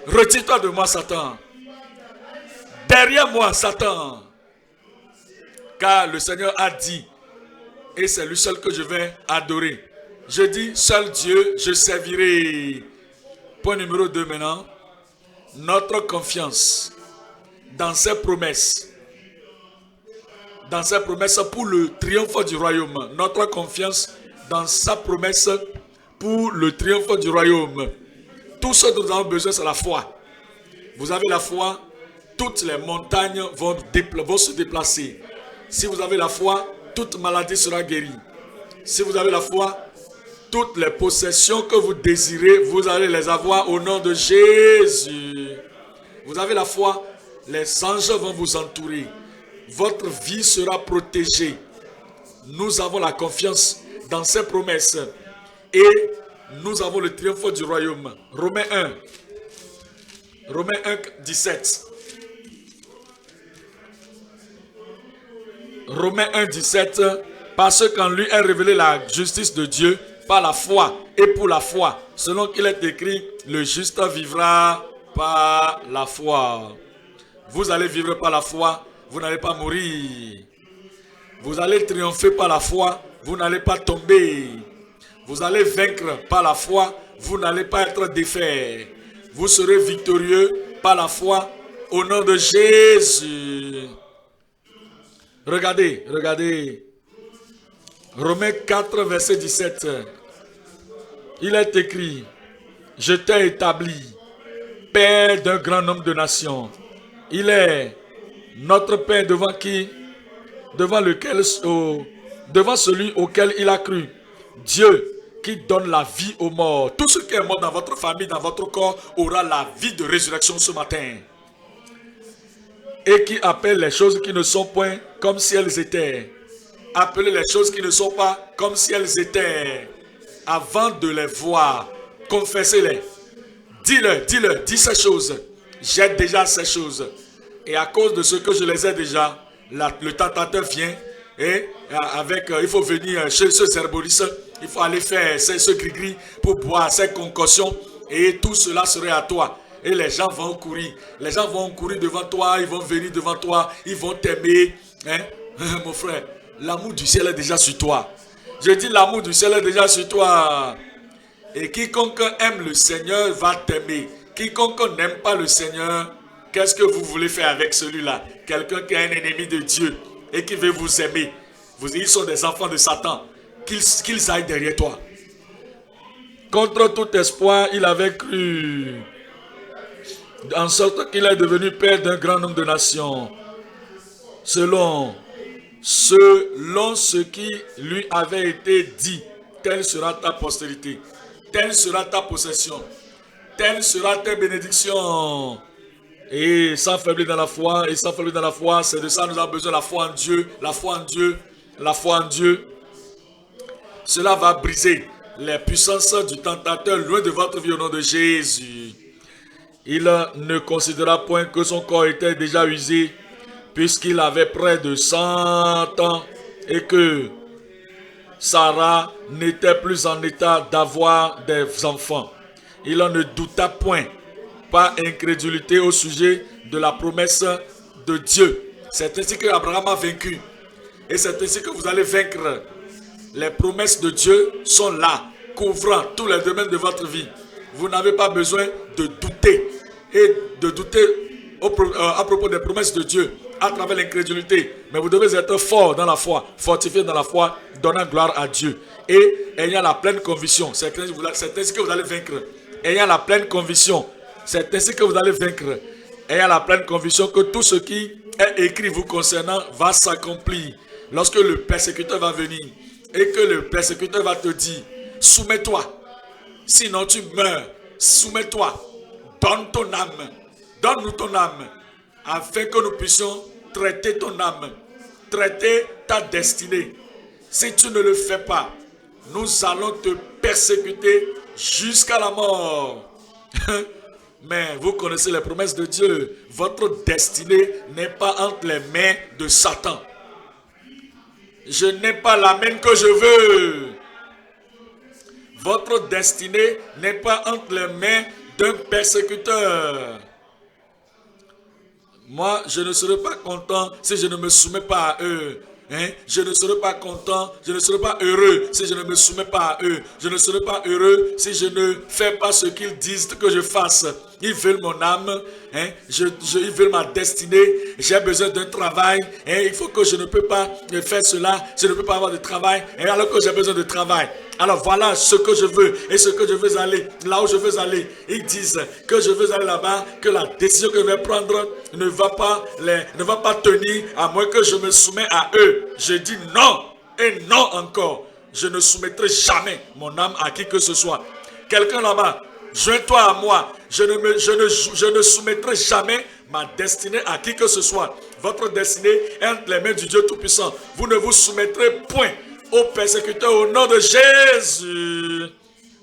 Retire-toi de moi, Satan. Derrière moi, Satan. Car le Seigneur a dit, et c'est lui seul que je vais adorer. Je dis, seul Dieu, je servirai. Point numéro 2 maintenant. Notre confiance dans ses promesses. Dans ses promesses pour le triomphe du royaume. Notre confiance dans sa promesse pour le triomphe du royaume. Tout ce dont nous avons besoin, c'est la foi. Vous avez la foi, toutes les montagnes vont se déplacer. Si vous avez la foi, toute maladie sera guérie. Si vous avez la foi, toutes les possessions que vous désirez, vous allez les avoir au nom de Jésus. Vous avez la foi, les anges vont vous entourer. Votre vie sera protégée. Nous avons la confiance dans ses promesses. Et nous avons le triomphe du royaume. Romains 1. Romains 1, 17. Romains 1, 17. Parce qu'en lui est révélée la justice de Dieu par la foi et pour la foi. Selon qu'il est écrit, le juste vivra par la foi. Vous allez vivre par la foi, vous n'allez pas mourir. Vous allez triompher par la foi, vous n'allez pas tomber. Vous allez vaincre par la foi, vous n'allez pas être défait. Vous serez victorieux par la foi au nom de Jésus. Regardez, regardez. Romains 4, verset 17. Il est écrit, je t'ai établi, Père d'un grand nombre de nations. Il est notre Père devant qui, devant celui auquel il a cru. Dieu qui donne la vie aux morts. Tout ce qui est mort dans votre famille, dans votre corps, aura la vie de résurrection ce matin. Et qui appelle les choses qui ne sont point comme si elles étaient. Appelez les choses qui ne sont pas comme si elles étaient. Avant de les voir, confessez-les. Dis-le, dis ces choses. J'ai déjà ces choses. Et à cause de ce que je les ai déjà, le tentateur vient et il faut venir chez ce herboriste, il faut aller faire ce gris-gris pour boire ces concoctions et tout cela serait à toi. Et les gens vont courir. Les gens vont courir devant toi, ils vont venir devant toi, ils vont t'aimer. Hein? Mon frère, l'amour du ciel est déjà sur toi. Je dis l'amour du ciel est déjà sur toi. Et quiconque aime le Seigneur va t'aimer. Quiconque n'aime pas le Seigneur, qu'est-ce que vous voulez faire avec celui-là? Quelqu'un qui est un ennemi de Dieu et qui veut vous aimer. Ils sont des enfants de Satan. Qu'ils aillent derrière toi. Contre tout espoir, il avait cru. En sorte qu'il est devenu père d'un grand nombre de nations. Selon ce qui lui avait été dit, telle sera ta postérité, telle sera ta possession, telle sera ta bénédiction. Et sans faiblir dans la foi, c'est de ça que nous avons besoin, la foi en Dieu, la foi en Dieu, la foi en Dieu. Cela va briser les puissances du tentateur loin de votre vie au nom de Jésus. Il ne considéra point que son corps était déjà usé, puisqu'il avait près de 100 ans et que Sarah n'était plus en état d'avoir des enfants. Il ne douta point, par incrédulité au sujet de la promesse de Dieu. C'est ainsi que Abraham a vaincu. Et c'est ainsi que vous allez vaincre. Les promesses de Dieu sont là, couvrant tous les domaines de votre vie. Vous n'avez pas besoin de douter. Et de douter à propos des promesses de Dieu à travers l'incrédulité. Mais vous devez être fort dans la foi, fortifié dans la foi, donnant gloire à Dieu. Et ayant la pleine conviction, c'est ainsi que vous allez vaincre. Ayant la pleine conviction, c'est ainsi que vous allez vaincre. Ayant la pleine conviction que tout ce qui est écrit vous concernant va s'accomplir. Lorsque le persécuteur va venir et que le persécuteur va te dire, soumets-toi, sinon tu meurs, soumets-toi, donne ton âme, donne-nous ton âme, afin que nous puissions traiter ton âme, traiter ta destinée. Si tu ne le fais pas, nous allons te persécuter jusqu'à la mort. Mais vous connaissez les promesses de Dieu. Votre destinée n'est pas entre les mains de Satan. Je n'ai pas la main que je veux. Votre destinée n'est pas entre les mains d'un persécuteur. Moi, je ne serai pas content si je ne me soumets pas à eux. Je ne serai pas content, je ne serai pas heureux si je ne me soumets pas à eux. Je ne serai pas heureux si je ne fais pas ce qu'ils disent que je fasse. Ils veulent mon âme, ils veulent ma destinée. J'ai besoin d'un travail. Il faut que je ne peux pas faire cela. Je ne peux pas avoir de travail. Alors que j'ai besoin de travail. Alors voilà ce que je veux et ce que je veux aller. Là où je veux aller. Ils disent que je veux aller là-bas, que la décision que je vais prendre ne va pas tenir à moins que je me soumets à eux. Je dis non et non encore. Je ne soumettrai jamais mon âme à qui que ce soit. Quelqu'un là-bas, joins-toi à moi. Je ne soumettrai jamais ma destinée à qui que ce soit. Votre destinée est entre les mains du Dieu Tout-Puissant. Vous ne vous soumettrez point aux persécuteurs au nom de Jésus.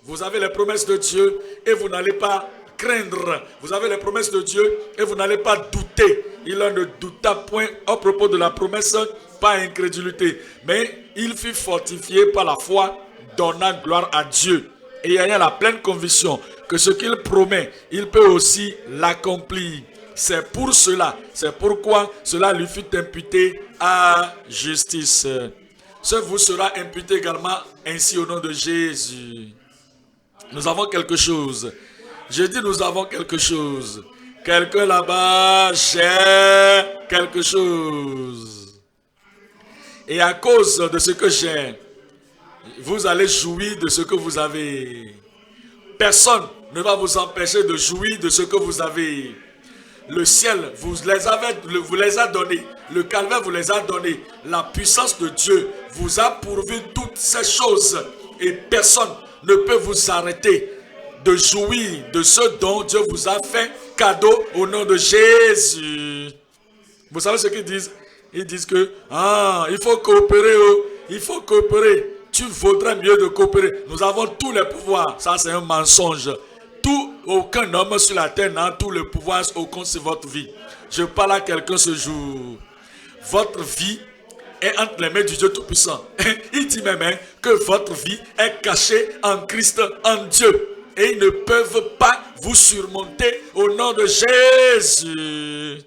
Vous avez les promesses de Dieu et vous n'allez pas craindre. Vous avez les promesses de Dieu et vous n'allez pas douter. Il ne douta point à propos de la promesse, pas incrédulité. Mais il fut fortifié par la foi, donnant gloire à Dieu. Et ayant la pleine conviction que ce qu'il promet, il peut aussi l'accomplir. C'est pour cela, c'est pourquoi cela lui fut imputé à justice. Ce vous sera imputé également ainsi au nom de Jésus. Nous avons quelque chose. Je dis nous avons quelque chose. Quelqu'un là-bas, j'ai quelque chose. Et à cause de ce que j'ai, vous allez jouir de ce que vous avez. Personne ne va vous empêcher de jouir de ce que vous avez. Le ciel vous les a donnés. Le calvaire vous les a donnés. La puissance de Dieu vous a pourvu toutes ces choses. Et personne ne peut vous arrêter de jouir de ce dont Dieu vous a fait cadeau au nom de Jésus. Vous savez ce qu'ils disent? Ils disent que il faut coopérer. Il faut coopérer. Tu vaudrais mieux de coopérer. Nous avons tous les pouvoirs. Ça, c'est un mensonge. Aucun homme sur la terre n'a tout le pouvoir au compte sur votre vie. Je parle à quelqu'un ce jour. Votre vie est entre les mains du Dieu Tout-Puissant. Il dit même que votre vie est cachée en Christ, en Dieu. Et ils ne peuvent pas vous surmonter au nom de Jésus.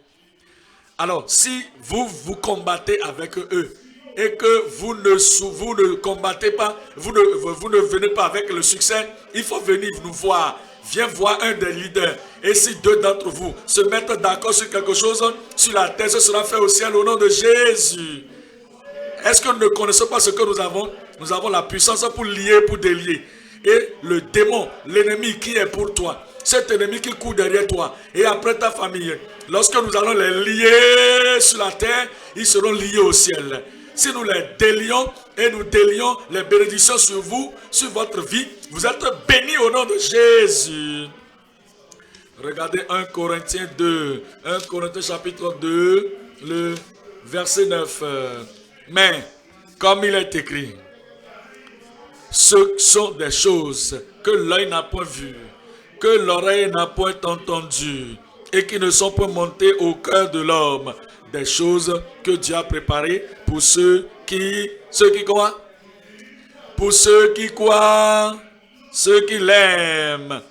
Alors, si vous combattez avec eux, et que vous ne combattez pas, vous ne venez pas avec le succès, il faut venir nous voir. Viens voir un des leaders. Et si deux d'entre vous se mettent d'accord sur quelque chose, sur la terre, ce sera fait au ciel au nom de Jésus. Est-ce que nous ne connaissons pas ce que nous avons? Nous avons la puissance pour lier, pour délier. Et le démon, l'ennemi qui est pour toi, cet ennemi qui court derrière toi et après ta famille, lorsque nous allons les lier sur la terre, ils seront liés au ciel. Si nous les délions et nous délions les bénédictions sur vous, sur votre vie, vous êtes bénis au nom de Jésus. Regardez 1 Corinthiens 2, 1 Corinthiens chapitre 2, le verset 9. Mais, comme il est écrit, ce sont des choses que l'œil n'a point vues, que l'oreille n'a point entendues, et qui ne sont pas montées au cœur de l'homme. Des choses que Dieu a préparées pour ceux qui quoi? Pour ceux qui quoi? Ceux qui l'aiment.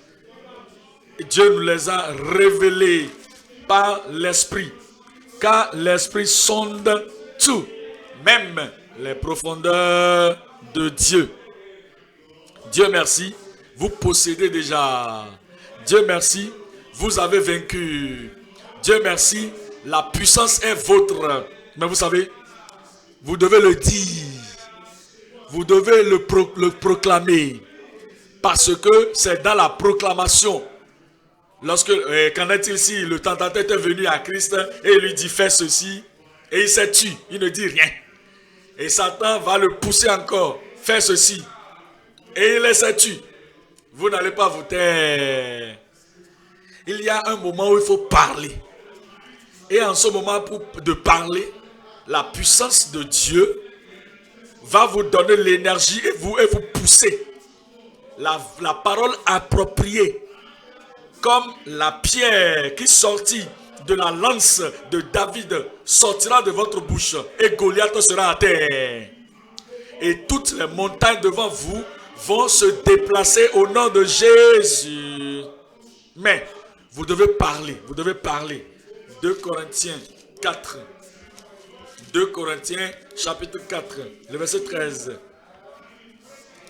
Dieu nous les a révélées par l'Esprit. Car l'Esprit sonde tout, même les profondeurs de Dieu. Dieu merci, vous possédez déjà. Dieu merci, vous avez vaincu. Dieu merci, la puissance est vôtre. Mais vous savez, vous devez le dire. Vous devez le proclamer. Parce que c'est dans la proclamation. Qu'en est-il si le tentateur était venu à Christ et il lui dit fais ceci et il s'est tué, il ne dit rien. Et Satan va le pousser encore, fais ceci. Et il s'est tué. Vous n'allez pas vous taire. Il y a un moment où il faut parler. Et en ce moment de parler, la puissance de Dieu va vous donner l'énergie et vous pousser. La parole appropriée, comme la pierre qui sortit de la lance de David, sortira de votre bouche et Goliath sera à terre. Et toutes les montagnes devant vous vont se déplacer au nom de Jésus. Mais vous devez parler, vous devez parler. 2 Corinthiens 4. 2 Corinthiens chapitre 4, le verset 13.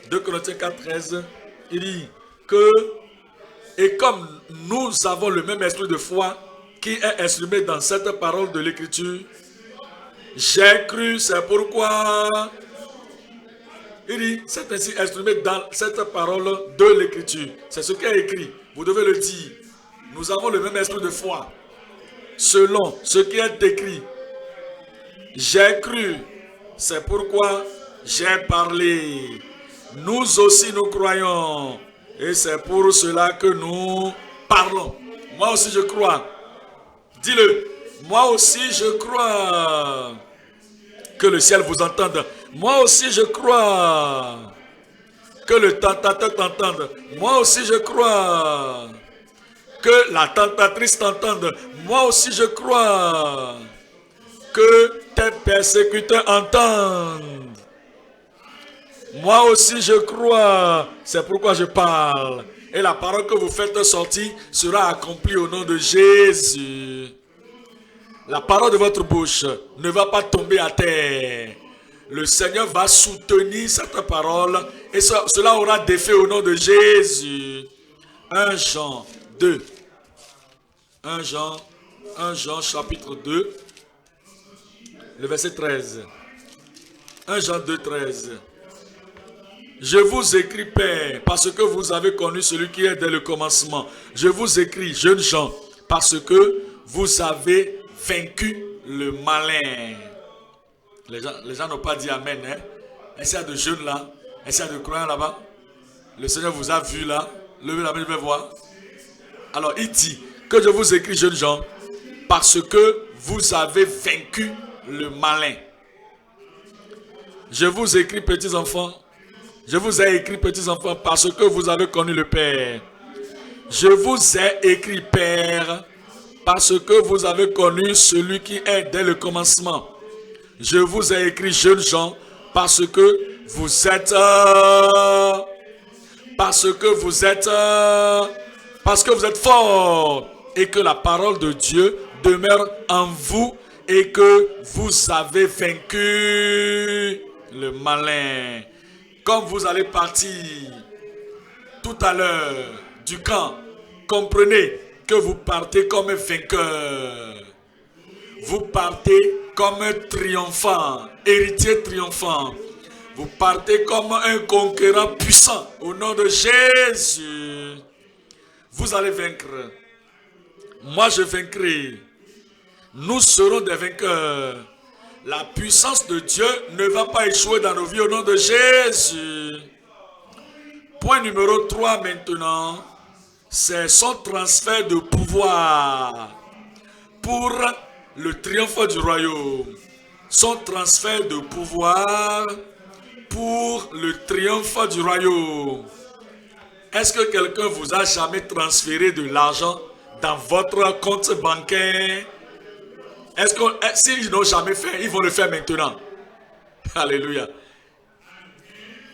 2 Corinthiens 4, 13, il dit que, et comme nous avons le même esprit de foi qui est exprimé dans cette parole de l'écriture, j'ai cru, c'est pourquoi, il dit, c'est ainsi exprimé dans cette parole de l'écriture. C'est ce qui est écrit, vous devez le dire. Nous avons le même esprit de foi, selon ce qui est écrit. J'ai cru, c'est pourquoi j'ai parlé. Nous aussi nous croyons et c'est pour cela que nous parlons. Moi aussi je crois. Dis-le. Moi aussi je crois. Que le ciel vous entende. Moi aussi je crois. Que le tentateur t'entende. Moi aussi je crois. Que la tentatrice t'entende. Moi aussi je crois. Que tes persécuteurs entendent. Moi aussi je crois, c'est pourquoi je parle. Et la parole que vous faites sortir sera accomplie au nom de Jésus. La parole de votre bouche ne va pas tomber à terre. Le Seigneur va soutenir cette parole et cela aura d'effet au nom de Jésus. 1 Jean 2. 1 Jean chapitre 2, le verset 13. 1 Jean 2, 13. Je vous écris, Père, parce que vous avez connu celui qui est dès le commencement. Je vous écris, jeunes gens, parce que vous avez vaincu le malin. Les gens n'ont pas dit Amen. Hein? Est-ce qu'il y a de jeunes là? Est-ce qu'il y a de croyants là-bas? Le Seigneur vous a vu là. Levez la main, je vais voir. Alors, il dit que je vous écris, jeunes gens, parce que vous avez vaincu le malin. Je vous écris, petits enfants. Je vous ai écrit, petits enfants, parce que vous avez connu le Père. Je vous ai écrit, Père, parce que vous avez connu celui qui est dès le commencement. Je vous ai écrit, jeunes gens, parce que vous êtes forts et que la parole de Dieu demeure en vous et que vous avez vaincu le malin. Comme vous allez partir tout à l'heure du camp, comprenez que vous partez comme un vainqueur. Vous partez comme un triomphant, héritier triomphant. Vous partez comme un conquérant puissant au nom de Jésus. Vous allez vaincre. Moi je vaincrai. Nous serons des vainqueurs. La puissance de Dieu ne va pas échouer dans nos vies au nom de Jésus. Point numéro 3 maintenant, c'est son transfert de pouvoir pour le triomphe du royaume. Son transfert de pouvoir pour le triomphe du royaume. Est-ce que quelqu'un vous a jamais transféré de l'argent dans votre compte bancaire? Est-ce que s'ils n'ont jamais fait, ils vont le faire maintenant? Alléluia.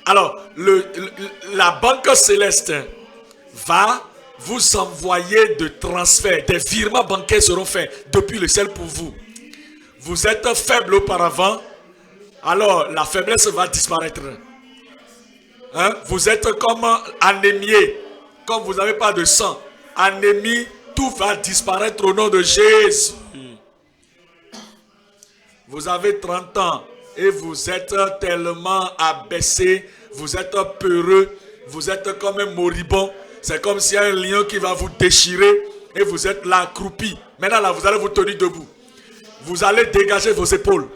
Alors, la banque céleste va vous envoyer de transferts. Des virements bancaires seront faits depuis le ciel pour vous. Vous êtes faible auparavant, alors la faiblesse va disparaître. Hein? Vous êtes comme anémié, comme vous n'avez pas de sang. Anémie, tout va disparaître au nom de Jésus. Vous avez 30 ans et vous êtes tellement abaissé, vous êtes peureux, vous êtes comme un moribond. C'est comme s'il y a un lion qui va vous déchirer et vous êtes là accroupi. Maintenant là, vous allez vous tenir debout. Vous allez dégager vos épaules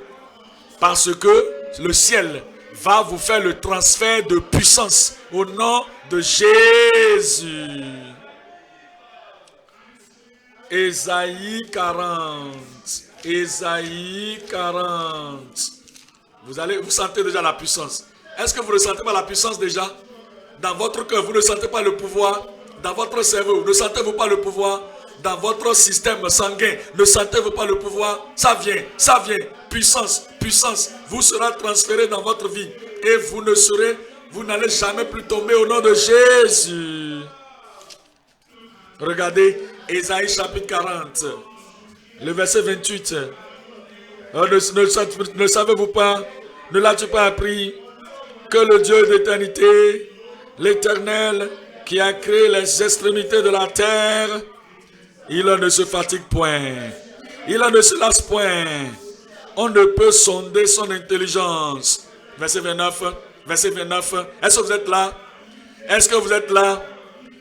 parce que le ciel va vous faire le transfert de puissance au nom de Jésus. Ésaïe 40. Ésaïe 40. Vous sentez déjà la puissance. Est-ce que vous ne sentez pas la puissance déjà? Dans votre cœur, vous ne sentez pas le pouvoir? Dans votre cerveau, ne sentez-vous pas le pouvoir? Dans votre système sanguin, ne sentez-vous pas le pouvoir? Ça vient, puissance, puissance. Vous sera transféré dans votre vie et vous n'allez jamais plus tomber au nom de Jésus. Regardez, Ésaïe chapitre 40, le verset 28. Ne savez-vous pas, ne l'as-tu pas appris, que le Dieu d'éternité, l'Éternel, qui a créé les extrémités de la terre, il ne se fatigue point, il ne se lasse point, on ne peut sonder son intelligence. Verset 29, est-ce que vous êtes là? Est-ce que vous êtes là?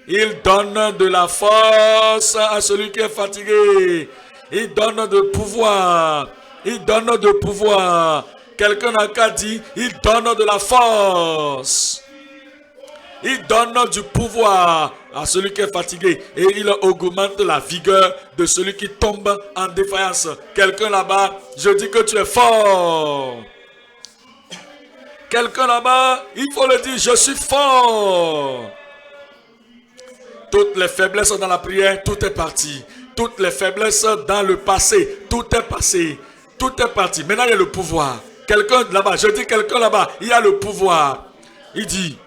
Il donne de la force à celui qui est fatigué. Il donne de pouvoir. Il donne de pouvoir. Quelqu'un n'a qu'à dire, il donne de la force. Il donne du pouvoir à celui qui est fatigué. Et il augmente la vigueur de celui qui tombe en défaillance. Quelqu'un là-bas, je dis que tu es fort. Quelqu'un là-bas, il faut le dire, je suis fort. Toutes les faiblesses dans la prière, tout est parti. Toutes les faiblesses dans le passé, tout est passé. Tout est parti. Maintenant, il y a le pouvoir. Quelqu'un là-bas, je dis quelqu'un là-bas, il y a le pouvoir. Il dit,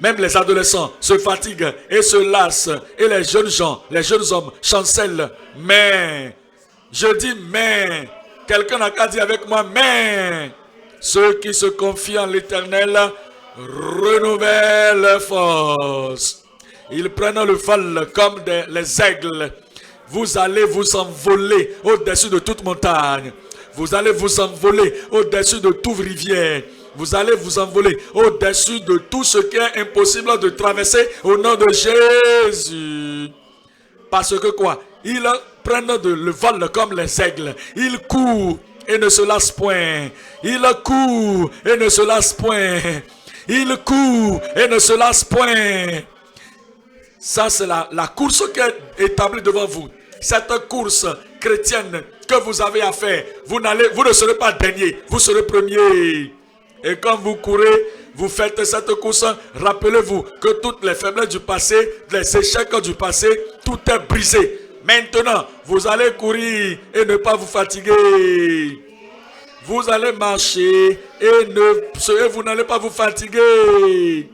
même les adolescents se fatiguent et se lassent. Et les jeunes gens, les jeunes hommes chancellent. Mais, je dis mais, quelqu'un n'a qu'à dire avec moi, mais, ceux qui se confient en l'Éternel renouvellent force. Ils prennent le vol comme les aigles. Vous allez vous envoler au-dessus de toute montagne. Vous allez vous envoler au-dessus de toute rivière. Vous allez vous envoler au-dessus de tout ce qui est impossible de traverser au nom de Jésus. Parce que quoi? Ils prennent le vol comme les aigles. Ils courent et ne se lassent point. Ils courent et ne se lassent point. Ils courent et ne se lassent point. Ça, c'est la course qui est établie devant vous. Cette course chrétienne que vous avez à faire, vous ne serez pas dernier, vous serez premier. Et quand vous courez, vous faites cette course, rappelez-vous que toutes les faiblesses du passé, les échecs du passé, tout est brisé. Maintenant, vous allez courir et ne pas vous fatiguer. Vous allez marcher et vous n'allez pas vous fatiguer.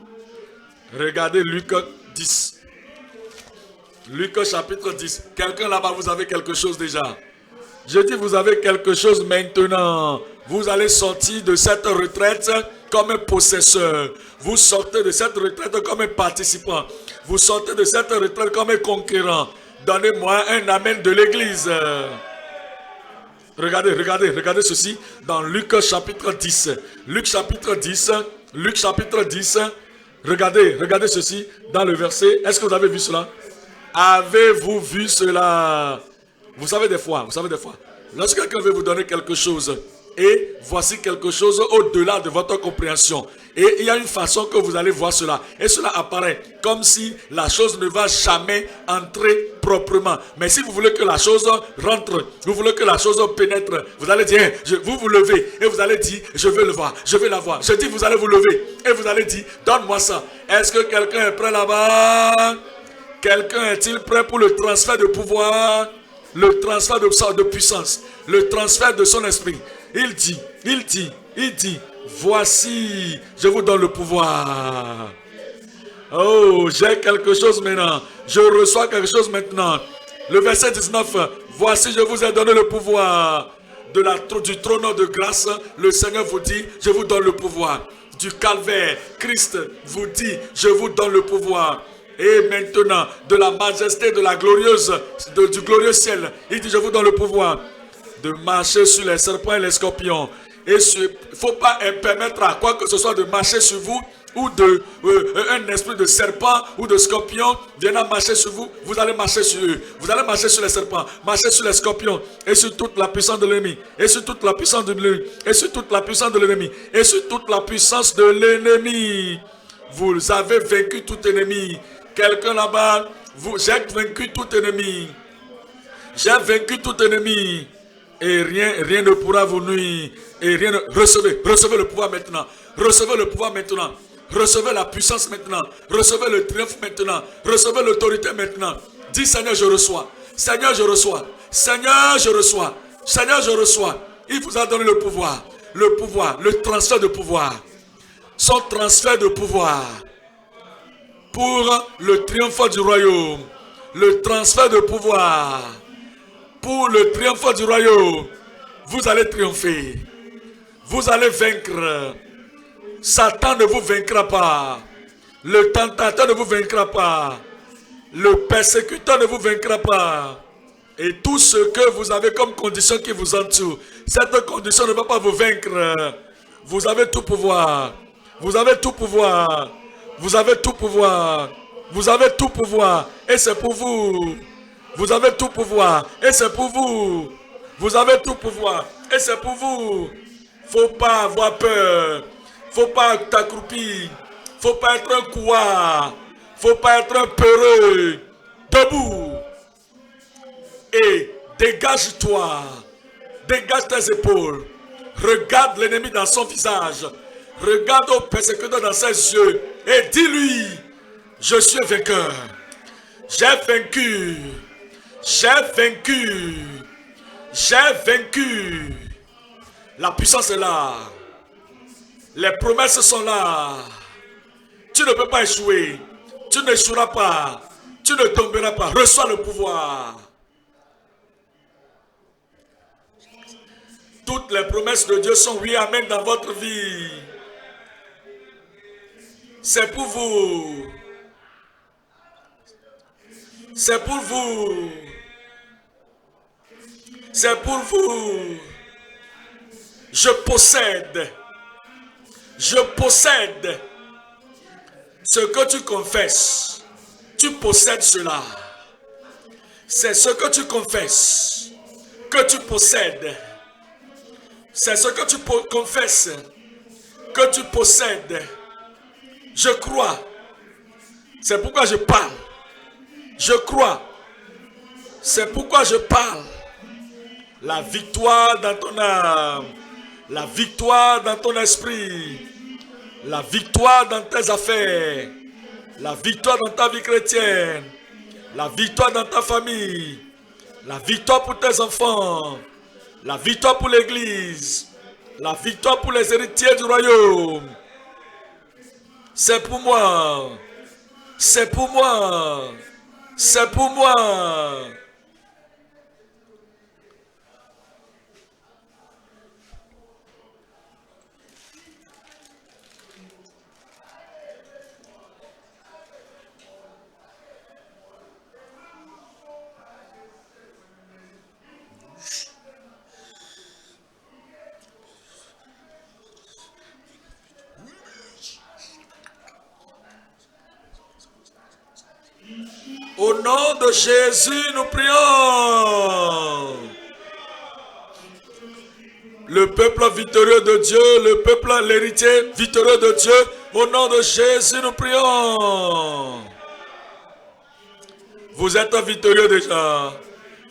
Regardez Luc 10. Luc chapitre 10. Quelqu'un là-bas, vous avez quelque chose déjà. Je dis, vous avez quelque chose maintenant. Vous allez sortir de cette retraite comme un possesseur. Vous sortez de cette retraite comme un participant. Vous sortez de cette retraite comme un conquérant. Donnez-moi un amen de l'église. Regardez ceci dans Luc chapitre 10. Luc chapitre 10. Luc chapitre 10. Regardez ceci dans le verset. Est-ce que vous avez vu cela? Avez-vous vu cela? Vous savez des fois, lorsque quelqu'un veut vous donner quelque chose, et voici quelque chose au-delà de votre compréhension, et il y a une façon que vous allez voir cela, et cela apparaît comme si la chose ne va jamais entrer proprement. Mais si vous voulez que la chose rentre, vous voulez que la chose pénètre, vous allez dire, vous vous levez, et vous allez dire, je veux le voir, je veux la voir. Je dis, vous allez vous lever, et vous allez dire, donne-moi ça. Est-ce que quelqu'un est prêt là-bas? Quelqu'un est-il prêt pour le transfert de pouvoir, le transfert de puissance, le transfert de son esprit? Il dit, voici, je vous donne le pouvoir. Oh, j'ai quelque chose maintenant. Je reçois quelque chose maintenant. Le verset 19, voici, je vous ai donné le pouvoir. Du trône de grâce, le Seigneur vous dit, je vous donne le pouvoir. Du calvaire, Christ vous dit, je vous donne le pouvoir. Et maintenant, de la majesté de la glorieuse, du glorieux ciel, il dit, je vous donne le pouvoir de marcher sur les serpents et les scorpions. Et il ne faut pas permettre à quoi que ce soit de marcher sur vous, ou un esprit de serpent ou de scorpion viennent marcher sur vous. Vous allez marcher sur eux. Vous allez marcher sur les serpents, marcher sur les scorpions, et sur toute la puissance de l'ennemi, et sur toute la puissance de l'ennemi, et sur toute la puissance de l'ennemi, et sur toute la puissance de l'ennemi. Vous avez vaincu tout ennemi. Quelqu'un là-bas, j'ai vaincu tout ennemi. J'ai vaincu tout ennemi. Et rien ne pourra vous nuire. Et rien ne... Recevez le pouvoir maintenant. Recevez le pouvoir maintenant. Recevez la puissance maintenant. Recevez le triomphe maintenant. Recevez l'autorité maintenant. Dis Seigneur, je reçois. Seigneur, je reçois. Seigneur, je reçois. Seigneur, je reçois. Il vous a donné le pouvoir. Le pouvoir, le transfert de pouvoir. Son transfert de pouvoir. Pour le triomphe du royaume. Le transfert de pouvoir. Pour le triomphe du royaume. Vous allez triompher. Vous allez vaincre. Satan ne vous vaincra pas. Le tentateur ne vous vaincra pas. Le persécuteur ne vous vaincra pas. Et tout ce que vous avez comme condition qui vous entoure, cette condition ne va pas vous vaincre. Vous avez tout pouvoir. Vous avez tout pouvoir. Vous avez tout pouvoir. Vous avez tout pouvoir. Et c'est pour vous. Vous avez tout pouvoir. Et c'est pour vous. Vous avez tout pouvoir. Et c'est pour vous. Faut pas avoir peur. Faut pas t'accroupir. Faut pas être un couard. Faut pas être un peureux. Debout. Et dégage-toi. Dégage tes épaules. Regarde l'ennemi dans son visage. Regarde au persécuteur dans ses yeux. Et dis-lui, je suis vainqueur. J'ai vaincu. J'ai vaincu. J'ai vaincu. La puissance est là. Les promesses sont là. Tu ne peux pas échouer. Tu n'échoueras pas. Tu ne tomberas pas. Reçois le pouvoir. Toutes les promesses de Dieu sont oui, amen dans votre vie. C'est pour vous. C'est pour vous. C'est pour vous. Je possède. Je possède ce que tu confesses. Tu possèdes cela. C'est ce que tu confesses que tu possèdes. C'est ce que tu confesses que tu possèdes. Je crois. C'est pourquoi je parle. Je crois. C'est pourquoi je parle. La victoire dans ton âme. La victoire dans ton esprit. La victoire dans tes affaires. La victoire dans ta vie chrétienne. La victoire dans ta famille. La victoire pour tes enfants. La victoire pour l'église. La victoire pour les héritiers du royaume. C'est pour moi. C'est pour moi. C'est pour moi. Au nom de Jésus, nous prions. Le peuple victorieux de Dieu, le peuple, l'héritier victorieux de Dieu, au nom de Jésus, nous prions. Vous êtes victorieux déjà.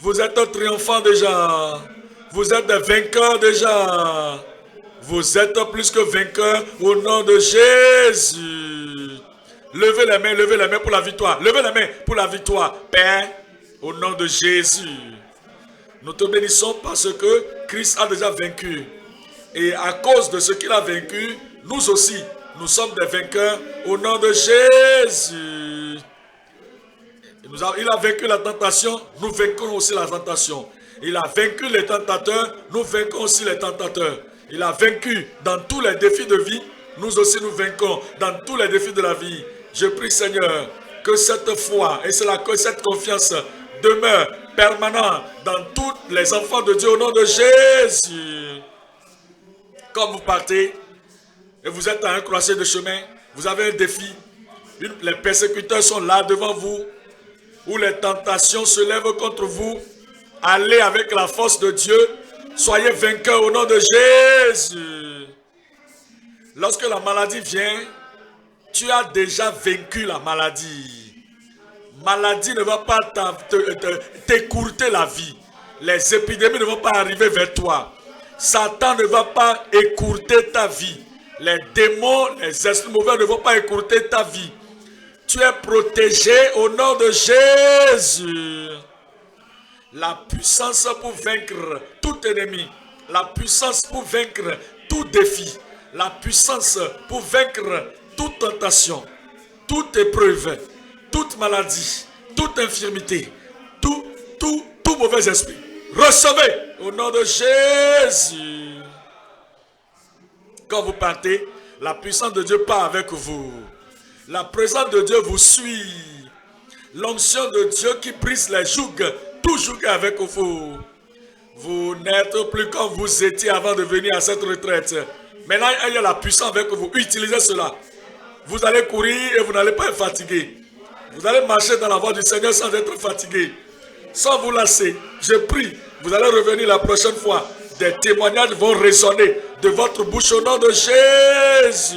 Vous êtes triomphants déjà. Vous êtes des vainqueurs déjà. Vous êtes plus que vainqueurs au nom de Jésus. Levez les mains pour la victoire. Levez les mains pour la victoire. Père, au nom de Jésus, nous te bénissons parce que Christ a déjà vaincu. Et à cause de ce qu'il a vaincu, nous aussi, nous sommes des vainqueurs au nom de Jésus. Il a vaincu la tentation, nous vaincrons aussi la tentation. Il a vaincu les tentateurs, nous vaincrons aussi les tentateurs. Il a vaincu dans tous les défis de vie, nous aussi nous vaincrons dans tous les défis de la vie. Je prie Seigneur que cette foi et que cette confiance demeure permanente dans tous les enfants de Dieu au nom de Jésus. Quand vous partez et vous êtes à un croisé de chemin, vous avez un défi. Les persécuteurs sont là devant vous, où les tentations se lèvent contre vous. Allez avec la force de Dieu. Soyez vainqueurs au nom de Jésus. Lorsque la maladie vient, tu as déjà vaincu la maladie. Maladie ne va pas t'écourter la vie. Les épidémies ne vont pas arriver vers toi. Satan ne va pas écourter ta vie. Les démons, les esprits mauvais ne vont pas écourter ta vie. Tu es protégé au nom de Jésus. La puissance pour vaincre tout ennemi. La puissance pour vaincre tout défi. La puissance pour vaincre toute tentation, toute épreuve, toute maladie, toute infirmité, tout mauvais esprit. Recevez au nom de Jésus. Quand vous partez, la puissance de Dieu part avec vous. La présence de Dieu vous suit. L'onction de Dieu qui brise les jougs, toujours avec vous. Vous n'êtes plus comme vous étiez avant de venir à cette retraite. Maintenant, il y a la puissance avec vous. Utilisez cela. Vous allez courir et vous n'allez pas être fatigué. Vous allez marcher dans la voie du Seigneur sans être fatigué. Sans vous lasser. Je prie. Vous allez revenir la prochaine fois. Des témoignages vont résonner de votre bouche au nom de Jésus.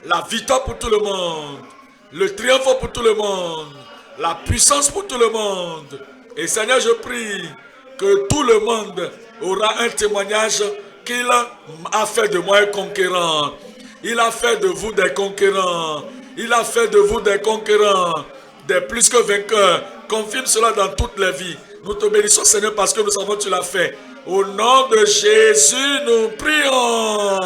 La victoire pour tout le monde. Le triomphe pour tout le monde. La puissance pour tout le monde. Et Seigneur, je prie que tout le monde aura un témoignage qu'il a fait de moi un conquérant. Il a fait de vous des conquérants. Il a fait de vous des conquérants. Des plus que vainqueurs. Confirme cela dans toutes les vies. Nous te bénissons, Seigneur, parce que nous savons que tu l'as fait. Au nom de Jésus, nous prions.